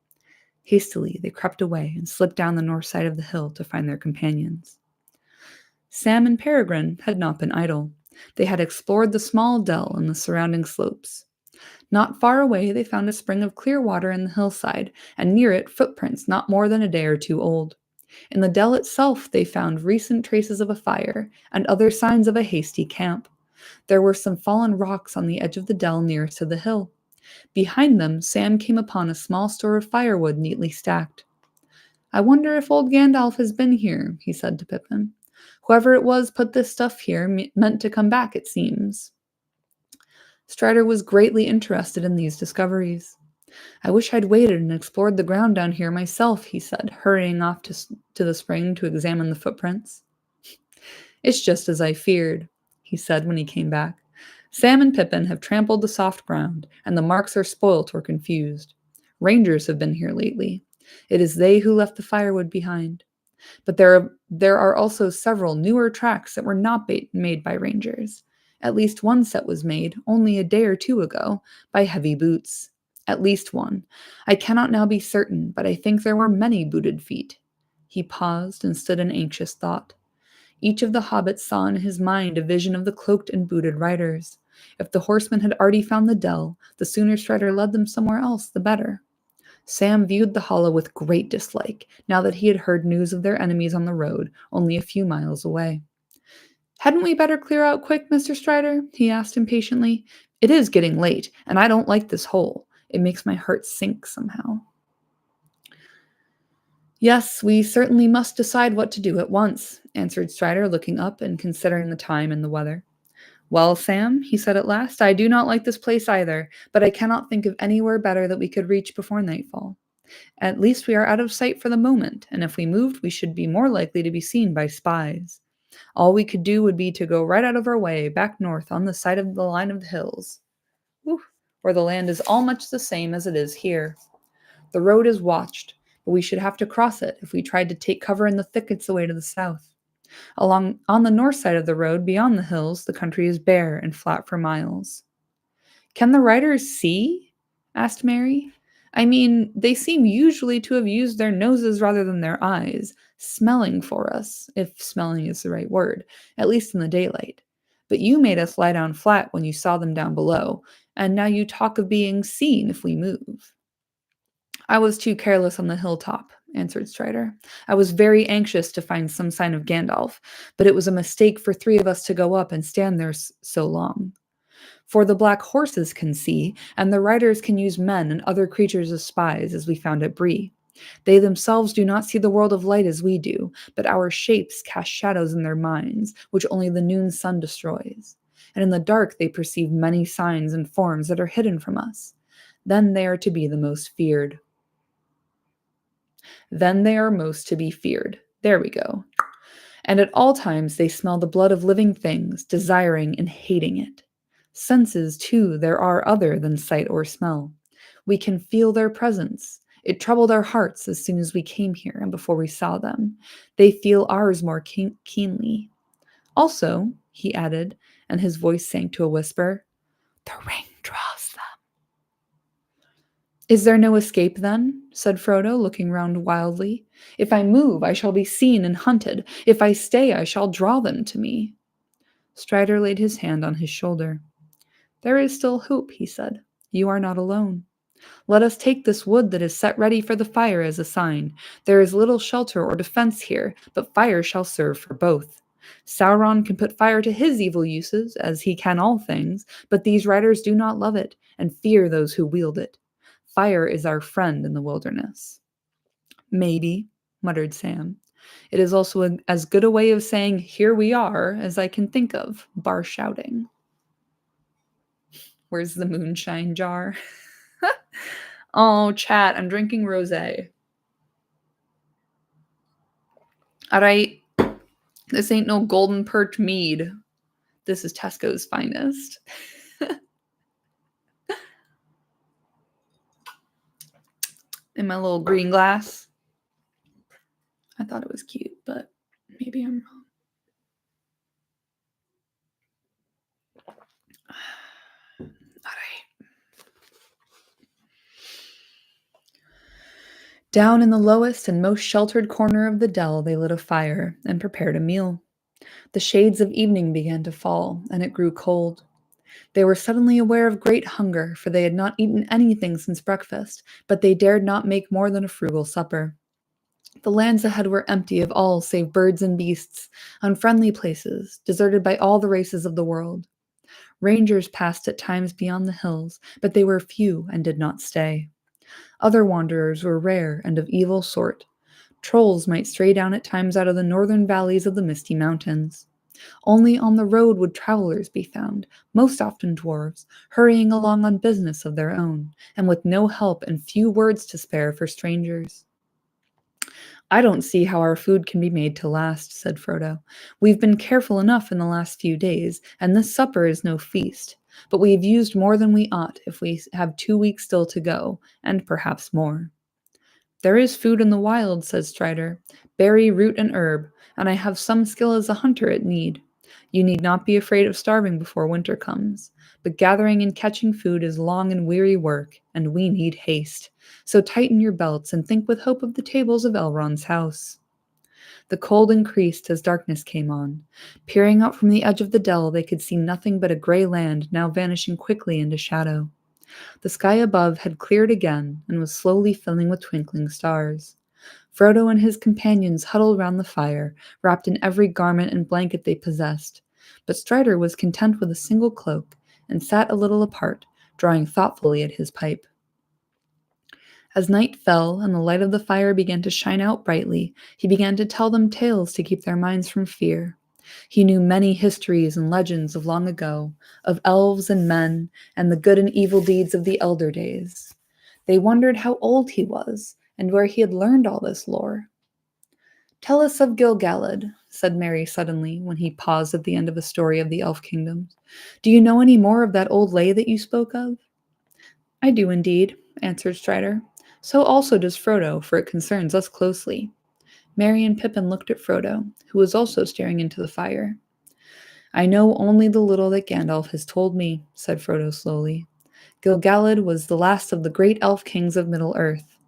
Hastily, they crept away and slipped down the north side of the hill to find their companions. Sam and Peregrine had not been idle. They had explored the small dell and the surrounding slopes. Not far away, they found a spring of clear water in the hillside, and near it, footprints not more than a day or two old. In the dell itself, they found recent traces of a fire and other signs of a hasty camp. There were some fallen rocks on the edge of the dell nearest to the hill. Behind them, Sam came upon a small store of firewood neatly stacked. "I wonder if old Gandalf has been here," he said to Pippin. "Whoever it was put this stuff here meant to come back, it seems." Strider was greatly interested in these discoveries. "I wish I'd waited and explored the ground down here myself," he said, hurrying off to the spring to examine the footprints. "It's just as I feared," he said when he came back. "Sam and Pippin have trampled the soft ground, and the marks are spoilt or confused. Rangers have been here lately. It is they who left the firewood behind. But there are also several newer tracks that were not made by rangers. At least one set was made, only a day or two ago, by heavy boots. At least one. I cannot now be certain, but I think there were many booted feet." He paused and stood in anxious thought. Each of the hobbits saw in his mind a vision of the cloaked and booted riders. If the horsemen had already found the dell, the sooner Strider led them somewhere else, the better. Sam viewed the hollow with great dislike, now that he had heard news of their enemies on the road, only a few miles away. "Hadn't we better clear out quick, Mr. Strider?" he asked impatiently. "It is getting late, and I don't like this hole. It makes my heart sink somehow." "Yes, we certainly must decide what to do at once," answered Strider, looking up and considering the time and the weather. "Well, Sam," he said at last, "I do not like this place either, but I cannot think of anywhere better that we could reach before nightfall. At least we are out of sight for the moment, and if we moved, we should be more likely to be seen by spies. All we could do would be to go right out of our way, back north on the side of the line of the hills, where the land is all much the same as it is here. The road is watched, but we should have to cross it if we tried to take cover in the thickets away to the south. On the north side of the road, beyond the hills, the country is bare and flat for miles." "Can the riders see?" asked Merry. "I mean, they seem usually to have used their noses rather than their eyes, smelling for us, if smelling is the right word, at least in the daylight. But you made us lie down flat when you saw them down below, and now you talk of being seen if we move." "I was too careless on the hilltop," answered Strider. "I was very anxious to find some sign of Gandalf, but it was a mistake for 3 of us to go up and stand there so long. For the black horses can see, and the riders can use men and other creatures as spies, as we found at Bree. They themselves do not see the world of light as we do, but our shapes cast shadows in their minds, which only the noon sun destroys. And in the dark they perceive many signs and forms that are hidden from us. Then they are to be the most feared. Then they are most to be feared. There we go. And at all times they smell the blood of living things, desiring and hating it. Senses, too, there are other than sight or smell. We can feel their presence. It troubled our hearts as soon as we came here and before we saw them. They feel ours more keenly. Also," he added, and his voice sank to a whisper, "the ring draws them." "Is there no escape, then?" said Frodo, looking round wildly. "If I move, I shall be seen and hunted. If I stay, I shall draw them to me." Strider laid his hand on his shoulder. "There is still hope," he said. "You are not alone. Let us take this wood that is set ready for the fire as a sign. There is little shelter or defense here, but fire shall serve for both. Sauron can put fire to his evil uses, as he can all things, but these riders do not love it and fear those who wield it. Fire is our friend in the wilderness. Maybe, muttered Sam. It is also as good a way of saying, here we are, as I can think of, bar shouting. Where's the moonshine jar? Oh, chat, I'm drinking rosé. All right, this ain't no golden perch mead. This is Tesco's finest. In my little green glass. I thought it was cute, but maybe I'm wrong. All right. Down in the lowest and most sheltered corner of the dell, they lit a fire and prepared a meal. The shades of evening began to fall, and it grew cold. They were suddenly aware of great hunger, for they had not eaten anything since breakfast, but they dared not make more than a frugal supper. The lands ahead were empty of all save birds and beasts, unfriendly places, deserted by all the races of the world. Rangers passed at times beyond the hills, but they were few and did not stay. Other wanderers were rare and of evil sort. Trolls might stray down at times out of the northern valleys of the misty mountains. Only on the road would travelers be found, most often dwarves, hurrying along on business of their own, and with no help and few words to spare for strangers. I don't see how our food can be made to last, said Frodo. We've been careful enough in the last few days, and this supper is no feast. But we have used more than we ought if we have 2 weeks still to go, and perhaps more. There is food in the wild, said Strider, berry, root, and herb, and I have some skill as a hunter at need. You need not be afraid of starving before winter comes. But gathering and catching food is long and weary work, and we need haste. So tighten your belts and think with hope of the tables of Elrond's house. The cold increased as darkness came on. Peering out from the edge of the dell, they could see nothing but a gray land now vanishing quickly into shadow. The sky above had cleared again and was slowly filling with twinkling stars. Frodo and his companions huddled round the fire, wrapped in every garment and blanket they possessed. But Strider was content with a single cloak, and sat a little apart, drawing thoughtfully at his pipe. As night fell and the light of the fire began to shine out brightly, he began to tell them tales to keep their minds from fear. He knew many histories and legends of long ago, of elves and men, and the good and evil deeds of the elder days. They wondered how old he was, and where he had learned all this lore. Tell us of Gil-galad, said Merry suddenly, when he paused at the end of a story of the elf kingdoms. Do you know any more of that old lay that you spoke of? I do indeed, answered Strider. So also does Frodo, for it concerns us closely. Merry and Pippin looked at Frodo, who was also staring into the fire. I know only the little that Gandalf has told me, said Frodo slowly. Gil-galad was the last of the great elf kings of Middle-earth.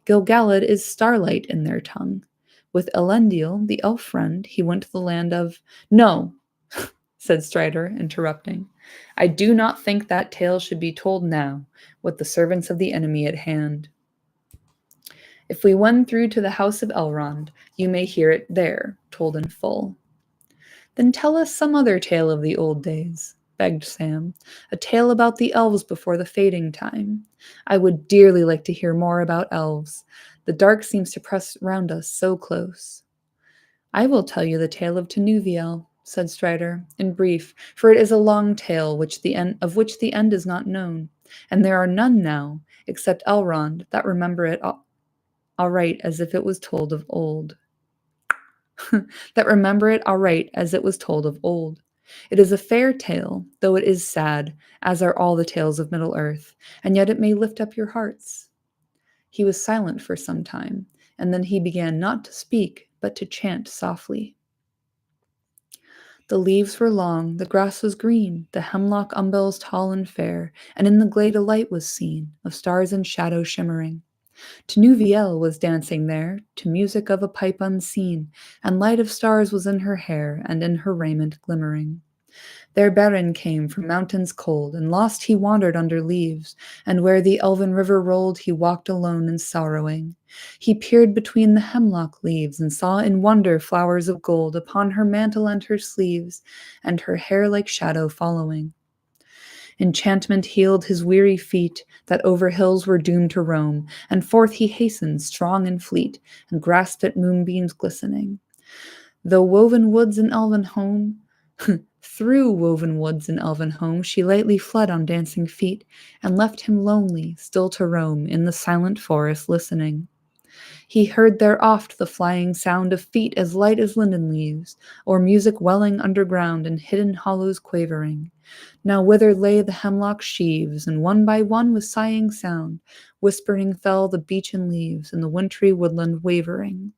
Gil-galad is starlight in their tongue. With Elendil, the elf friend, he went to the land of— No, said Strider, interrupting. I do not think that tale should be told now, with the servants of the enemy at hand. If we wend through to the house of Elrond, you may hear it there, told in full. Then tell us some other tale of the old days, begged Sam, a tale about the elves before the fading time. I would dearly like to hear more about elves. The dark seems to press round us so close. I will tell you the tale of Tenuviel, said Strider, in brief, for it is a long tale of which the end is not known, and there are none now, except Elrond, that remember it aright as if it was told of old. That remember it aright as it was told of old. It is a fair tale, though it is sad, as are all the tales of Middle-earth, and yet it may lift up your hearts. He was silent for some time, and then he began not to speak, but to chant softly. The leaves were long, the grass was green, the hemlock umbels tall and fair, and in the glade a light was seen, of stars and shadows shimmering. Tenuviel was dancing there, to music of a pipe unseen, and light of stars was in her hair, and in her raiment glimmering. There Beren came from mountains cold, and lost he wandered under leaves, and where the elven river rolled he walked alone and sorrowing. He peered between the hemlock leaves, and saw in wonder flowers of gold upon her mantle and her sleeves, and her hair like shadow following. Enchantment healed his weary feet, that over hills were doomed to roam, and forth he hastened, strong and fleet, and grasped at moonbeams glistening. Though woven woods and elven home, through woven woods and elven home, she lightly fled on dancing feet, and left him lonely, still to roam, in the silent forest listening. He heard there oft the flying sound of feet as light as linden leaves, or music welling underground in hidden hollows quavering. Now whither lay the hemlock sheaves, and one by one with sighing sound, whispering fell the beechen leaves, in the wintry woodland wavering.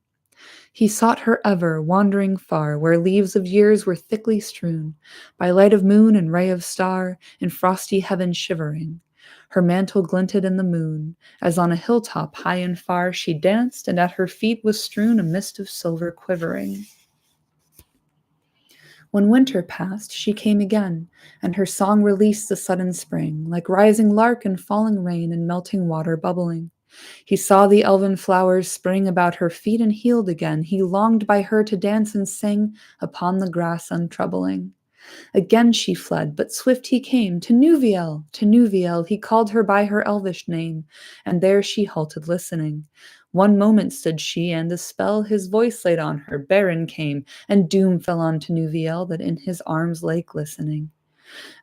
He sought her ever, wandering far, where leaves of years were thickly strewn, by light of moon and ray of star, in frosty heaven shivering. Her mantle glinted in the moon, as on a hilltop high and far she danced, and at her feet was strewn a mist of silver quivering. When winter passed, she came again, and her song released the sudden spring, like rising lark and falling rain and melting water bubbling. He saw the elven flowers spring about her feet and healed again. He longed by her to dance and sing upon the grass untroubling. Again she fled, but swift he came to Nuviel, to Nuviel. He called her by her elvish name, and there she halted listening. One moment stood she, and a spell his voice laid on her. Beren came, and doom fell on Nuviel, that in his arms lay glistening.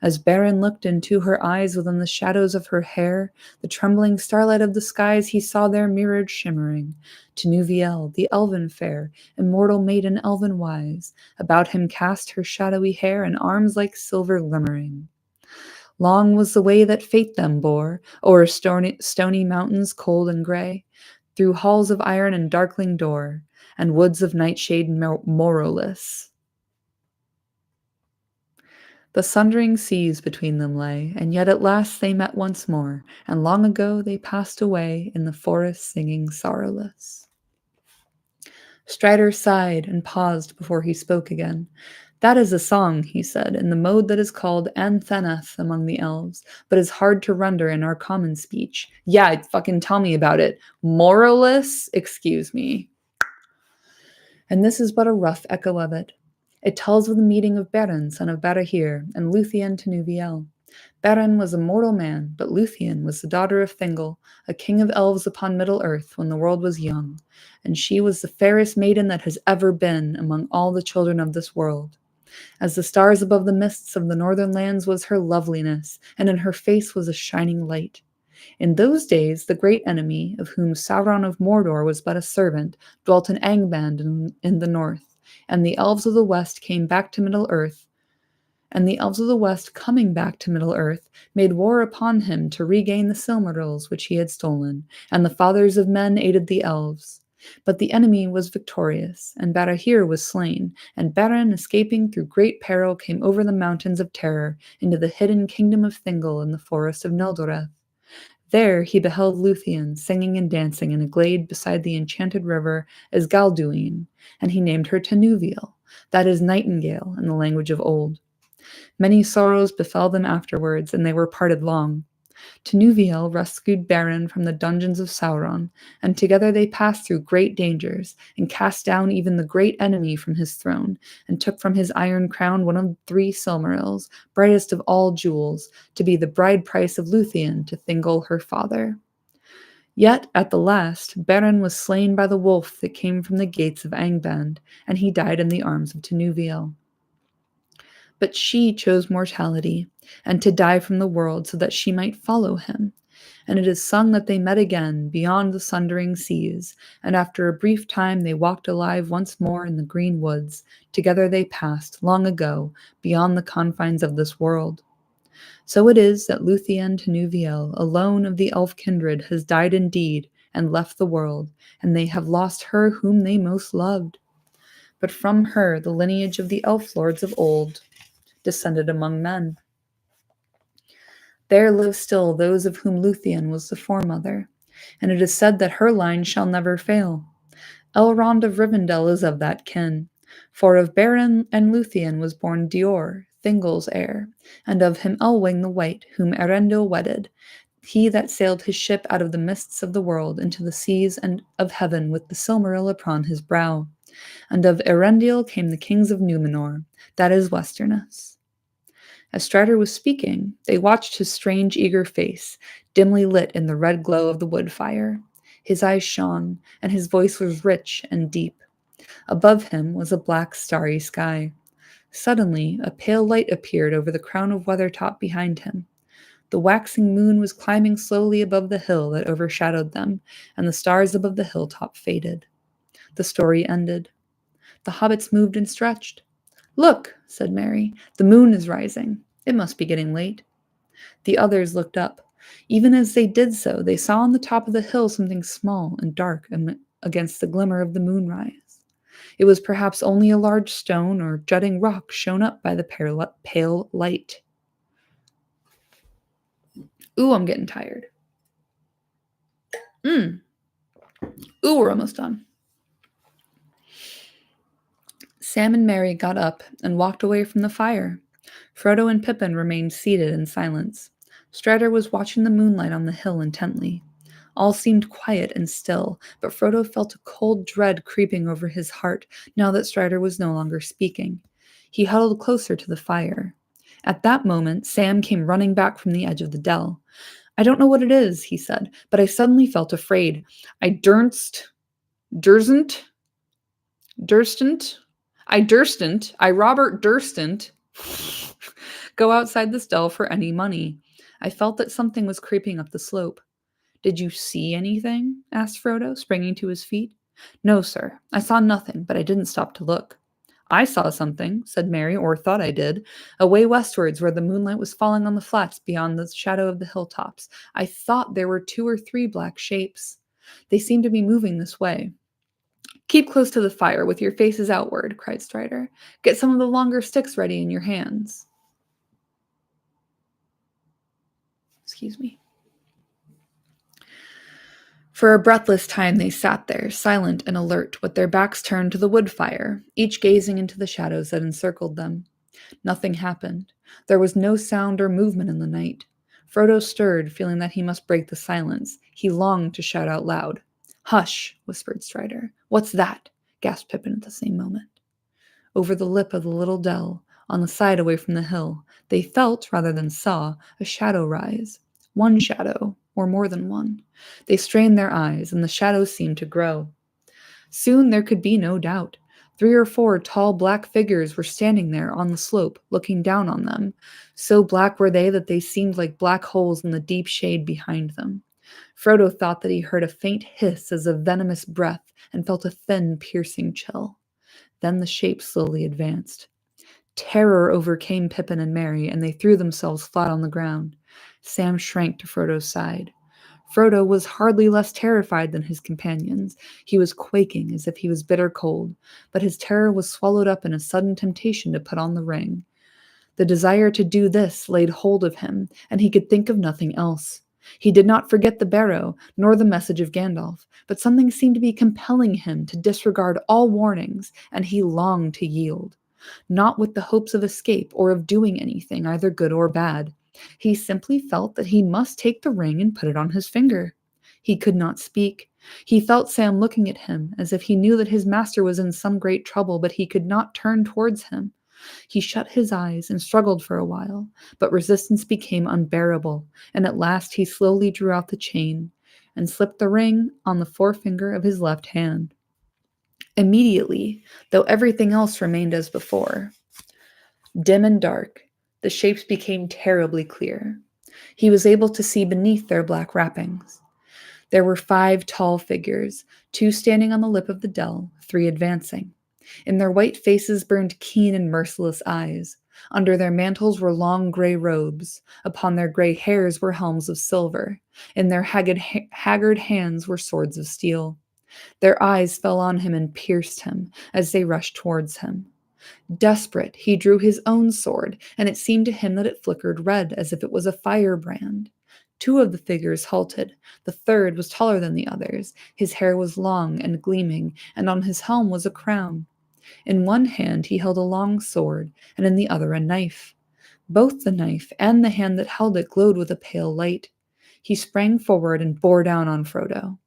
As Beren looked into her eyes within the shadows of her hair, the trembling starlight of the skies he saw there mirrored shimmering. Nuviel, the elven fair, immortal maiden elven wise, about him cast her shadowy hair and arms like silver glimmering. Long was the way that fate them bore, o'er stony mountains cold and gray, through halls of iron and darkling door, and woods of nightshade morrowless. The sundering seas between them lay, and yet at last they met once more, and long ago they passed away in the forest singing sorrowless. Strider sighed and paused before he spoke again. That is a song, he said, in the mode that is called Anthanath among the elves, but is hard to render in our common speech. Yeah, fucking tell me about it. Morrowless? Excuse me. And this is but a rough echo of it. It tells of the meeting of Beren, son of Barahir, and Luthien to Nuviel. Beren was a mortal man, but Luthien was the daughter of Thingol, a king of elves upon Middle-earth when the world was young, and she was the fairest maiden that has ever been among all the children of this world. As the stars above the mists of the northern lands was her loveliness, and in her face was a shining light. In those days, the great enemy, of whom Sauron of Mordor was but a servant, dwelt in Angband in the north, and the elves of the west came back to Middle-earth. And the elves of the west, coming back to Middle-earth, made war upon him to regain the Silmarils which he had stolen, and the fathers of men aided the elves. But the enemy was victorious, and Barahir was slain, and Beren, escaping through great peril, came over the mountains of terror into the hidden kingdom of Thingol in the forest of Neldoreth. There he beheld Luthien singing and dancing in a glade beside the enchanted river Esgalduin, and he named her Tenuviel, that is nightingale in the language of old. Many sorrows befell them afterwards, and they were parted long. Tenuviel rescued Beren from the dungeons of Sauron, and together they passed through great dangers, and cast down even the great enemy from his throne, and took from his iron crown one of 3 Silmarils, brightest of all jewels, to be the bride price of Luthien to Thingol her father. Yet, at the last, Beren was slain by the wolf that came from the gates of Angband, and he died in the arms of Tenuviel. But she chose mortality, and to die from the world so that she might follow him. And it is sung that they met again beyond the sundering seas, and after a brief time they walked alive once more in the green woods. Together they passed, long ago, beyond the confines of this world. So it is that Luthien Tenuviel, alone of the elf kindred, has died indeed, and left the world, and they have lost her whom they most loved. But from her the lineage of the elf lords of old descended among men. There live still those of whom Luthien was the foremother, and it is said that her line shall never fail. Elrond of Rivendell is of that kin, for of Beren and Luthien was born Dior, Thingol's heir, and of him Elwing the White, whom Eärendil wedded, he that sailed his ship out of the mists of the world into the seas and of heaven with the Silmaril upon his brow. And of Eärendil came the kings of Numenor, that is Westerness. As Strider was speaking, they watched his strange, eager face, dimly lit in the red glow of the wood fire. His eyes shone, and his voice was rich and deep. Above him was a black, starry sky. Suddenly, a pale light appeared over the crown of Weathertop behind him. The waxing moon was climbing slowly above the hill that overshadowed them, and the stars above the hilltop faded. The story ended. The hobbits moved and stretched. "Look," said Merry, "the moon is rising. It must be getting late." The others looked up. Even as they did so, they saw on the top of the hill something small and dark against the glimmer of the moonrise. It was perhaps only a large stone or jutting rock shown up by the pale light. Ooh, I'm getting tired. Ooh, we're almost done. Sam and Merry got up and walked away from the fire. Frodo and Pippin remained seated in silence. Strider was watching the moonlight on the hill intently. All seemed quiet and still, but Frodo felt a cold dread creeping over his heart now that Strider was no longer speaking. He huddled closer to the fire. At that moment, Sam came running back from the edge of the dell. "I don't know what it is," he said, "but I suddenly felt afraid. I dursn't, I Robert dursn't go outside this dell for any money. I felt that something was creeping up the slope." "Did you see anything?" asked Frodo, springing to his feet. "No, sir. I saw nothing, but I didn't stop to look." "I saw something," said Merry, "or thought I did, away westwards where the moonlight was falling on the flats beyond the shadow of the hilltops. I thought there were 2 or 3 black shapes. They seemed to be moving this way." "Keep close to the fire with your faces outward," cried Strider. "Get some of the longer sticks ready in your hands." Excuse me. For a breathless time they sat there, silent and alert, with their backs turned to the wood fire, each gazing into the shadows that encircled them. Nothing happened. There was no sound or movement in the night. Frodo stirred, feeling that he must break the silence. He longed to shout out loud. "Hush!" whispered Strider. "What's that?" gasped Pippin at the same moment. Over the lip of the little dell, on the side away from the hill, they felt, rather than saw, a shadow rise. One shadow, or more than one. They strained their eyes, and the shadows seemed to grow. Soon there could be no doubt. 3 or 4 tall black figures were standing there on the slope, looking down on them. So black were they that they seemed like black holes in the deep shade behind them. Frodo thought that he heard a faint hiss as of venomous breath and felt a thin, piercing chill. Then the shape slowly advanced. Terror overcame Pippin and Merry, and they threw themselves flat on the ground. Sam shrank to Frodo's side. Frodo was hardly less terrified than his companions. He was quaking as if he was bitter cold, but his terror was swallowed up in a sudden temptation to put on the ring. The desire to do this laid hold of him, and he could think of nothing else. He did not forget the barrow, nor the message of Gandalf, but something seemed to be compelling him to disregard all warnings, and he longed to yield. Not with the hopes of escape or of doing anything, either good or bad. He simply felt that he must take the ring and put it on his finger. He could not speak. He felt Sam looking at him, as if he knew that his master was in some great trouble, but he could not turn towards him. He shut his eyes and struggled for a while, but resistance became unbearable, and at last he slowly drew out the chain and slipped the ring on the forefinger of his left hand. Immediately, though everything else remained as before, dim and dark, the shapes became terribly clear. He was able to see beneath their black wrappings. There were 5 tall figures, 2 standing on the lip of the dell, 3 advancing. In their white faces burned keen and merciless eyes. Under their mantles were long gray robes. Upon their gray hairs were helms of silver. In their haggard hands were swords of steel. Their eyes fell on him and pierced him as they rushed towards him. Desperate, he drew his own sword, and it seemed to him that it flickered red as if it was a firebrand. 2 of the figures halted. The third was taller than the others. His hair was long and gleaming, and on his helm was a crown. In one hand he held a long sword, and in the other a knife. Both the knife and the hand that held it glowed with a pale light. He sprang forward and bore down on Frodo.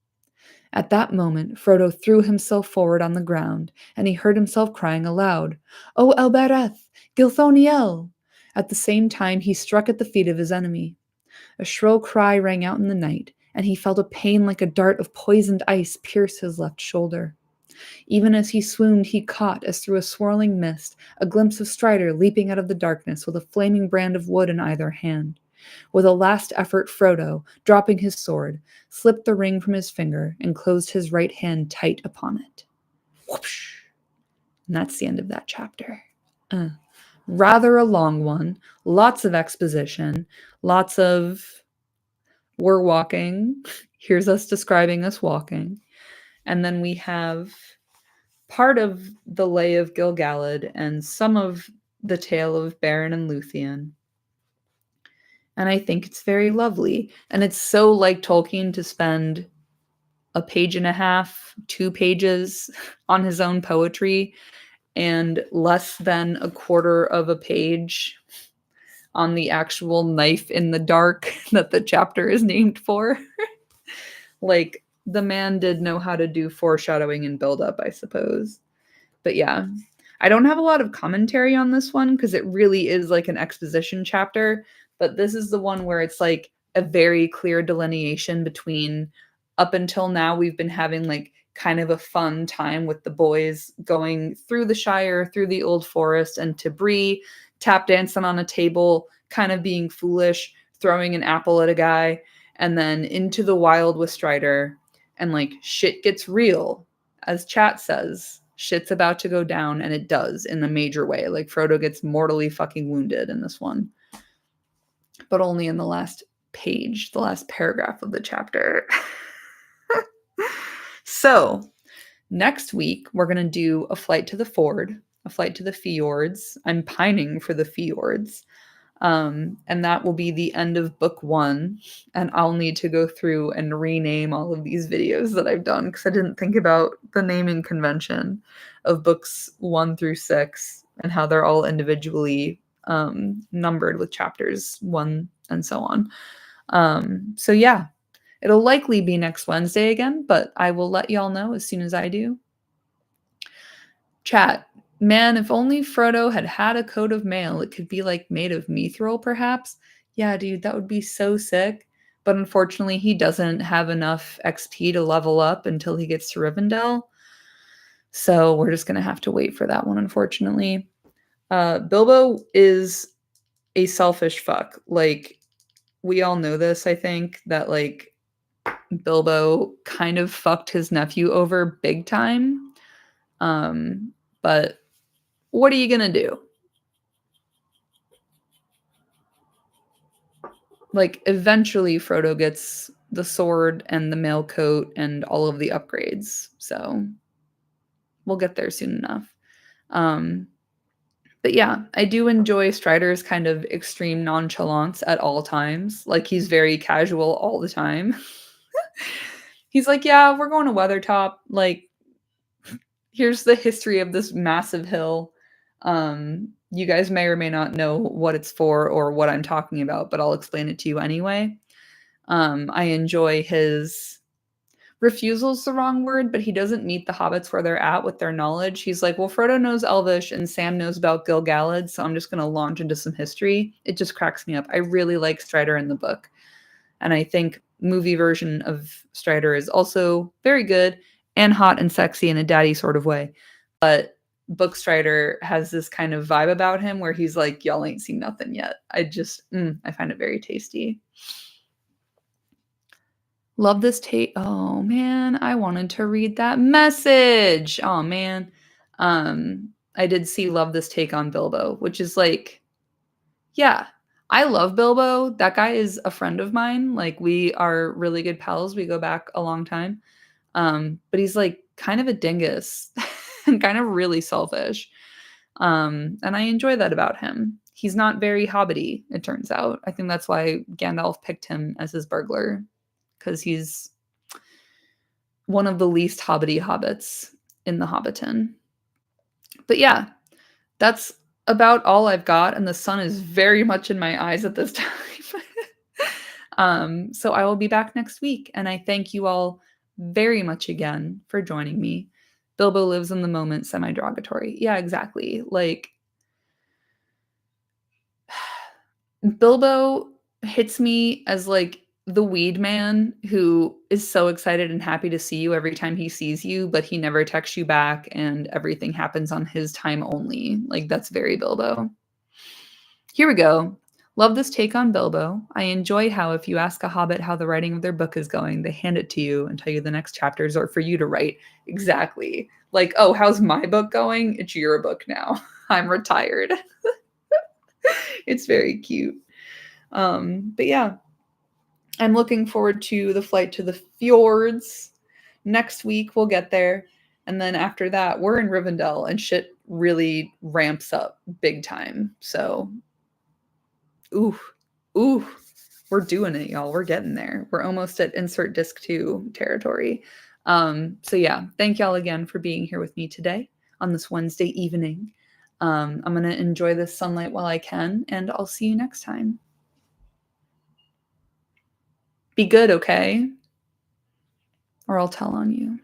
At that moment, Frodo threw himself forward on the ground, and he heard himself crying aloud, O Elbereth, Gilthoniel! At the same time, he struck at the feet of his enemy. A shrill cry rang out in the night, and he felt a pain like a dart of poisoned ice pierce his left shoulder. Even as he swooned, he caught, as through a swirling mist, a glimpse of Strider leaping out of the darkness with a flaming brand of wood in either hand. With a last effort, Frodo, dropping his sword, slipped the ring from his finger and closed his right hand tight upon it. Whoosh! And that's the end of that chapter. Rather a long one, lots of exposition, lots of we're walking. Here's us describing us walking. And then we have part of the Lay of Gil-galad and some of the tale of Beren and Luthien. And I think it's very lovely. And it's so like Tolkien to spend a page and a half, 2 pages on his own poetry and less than a quarter of a page on the actual knife in the dark that the chapter is named for. Like, the man did know how to do foreshadowing and build up, I suppose. But yeah, I don't have a lot of commentary on this one because it really is like an exposition chapter. But this is the one where it's like a very clear delineation between up until now, we've been having like kind of a fun time with the boys going through the Shire, through the Old Forest, and to Bree, tap dancing on a table, kind of being foolish, throwing an apple at a guy, and then into the wild with Strider. And like shit gets real, as chat says. Shit's about to go down, and it does in a major way. Like Frodo gets mortally fucking wounded in this one. But only in the last page, the last paragraph of the chapter. So, next week, we're going to do A Flight to the Ford, A Flight to the Fjords. I'm pining for the fjords. And that will be the end of book 1. And I'll need to go through and rename all of these videos that I've done because I didn't think about the naming convention of books 1 through 6 and how they're all individually numbered with chapters 1 and so on. So yeah, it'll likely be next Wednesday again, but I will let y'all know as soon as I do. Chat. Man, if only Frodo had had a coat of mail, it could be like made of mithril, perhaps. Yeah, dude, that would be so sick. But unfortunately, he doesn't have enough XP to level up until he gets to Rivendell. So we're just going to have to wait for that one, unfortunately. Bilbo is a selfish fuck. Like, we all know this, I think, that, like, Bilbo kind of fucked his nephew over big time. But what are you gonna do? Like, eventually Frodo gets the sword and the mail coat and all of the upgrades. So we'll get there soon enough. But yeah, I do enjoy Strider's kind of extreme nonchalance at all times. Like, he's very casual all the time. He's like, yeah, we're going to Weathertop. Like, here's the history of this massive hill. You guys may or may not know what it's for or what I'm talking about, but I'll explain it to you anyway. I enjoy his refusal's the wrong word, but he doesn't meet the hobbits where they're at with their knowledge. He's like, well, Frodo knows Elvish and Sam knows about Gil-galad, so I'm just going to launch into some history. It just cracks me up. I really like Strider in the book. And I think movie version of Strider is also very good and hot and sexy in a daddy sort of way. But book Strider has this kind of vibe about him where he's like, y'all ain't seen nothing yet. I find it very tasty. Love this take. Oh man, I wanted to read that message. Oh man. I did see love this take on Bilbo, which is like, yeah, I love Bilbo. That guy is a friend of mine. Like, we are really good pals. We go back a long time. But he's like kind of a dingus and kind of really selfish. And I enjoy that about him. He's not very hobbity, it turns out. I think that's why Gandalf picked him as his burglar, because he's one of the least hobbity hobbits in the Hobbiton. But yeah, that's about all I've got, and the sun is very much in my eyes at this time. So I will be back next week, and I thank you all very much again for joining me. Bilbo lives in the moment, semi-derogatory. Yeah, exactly. Like, Bilbo hits me as like the weed man who is so excited and happy to see you every time he sees you, but he never texts you back and everything happens on his time only. Like, that's very Bilbo. Here we go. Love this take on Bilbo. I enjoy how if you ask a hobbit how the writing of their book is going, they hand it to you and tell you the next chapters are for you to write. Exactly. Like, oh, how's my book going? It's your book now. I'm retired. It's very cute. But yeah, I'm looking forward to the flight to the fjords. Next week we'll get there. And then after that, we're in Rivendell and shit really ramps up big time. So, ooh, ooh, we're doing it, y'all. We're getting there. We're almost at insert disc 2 territory. So yeah, thank y'all again for being here with me today on this Wednesday evening. I'm going to enjoy this sunlight while I can, and I'll see you next time. Be good, okay? Or I'll tell on you.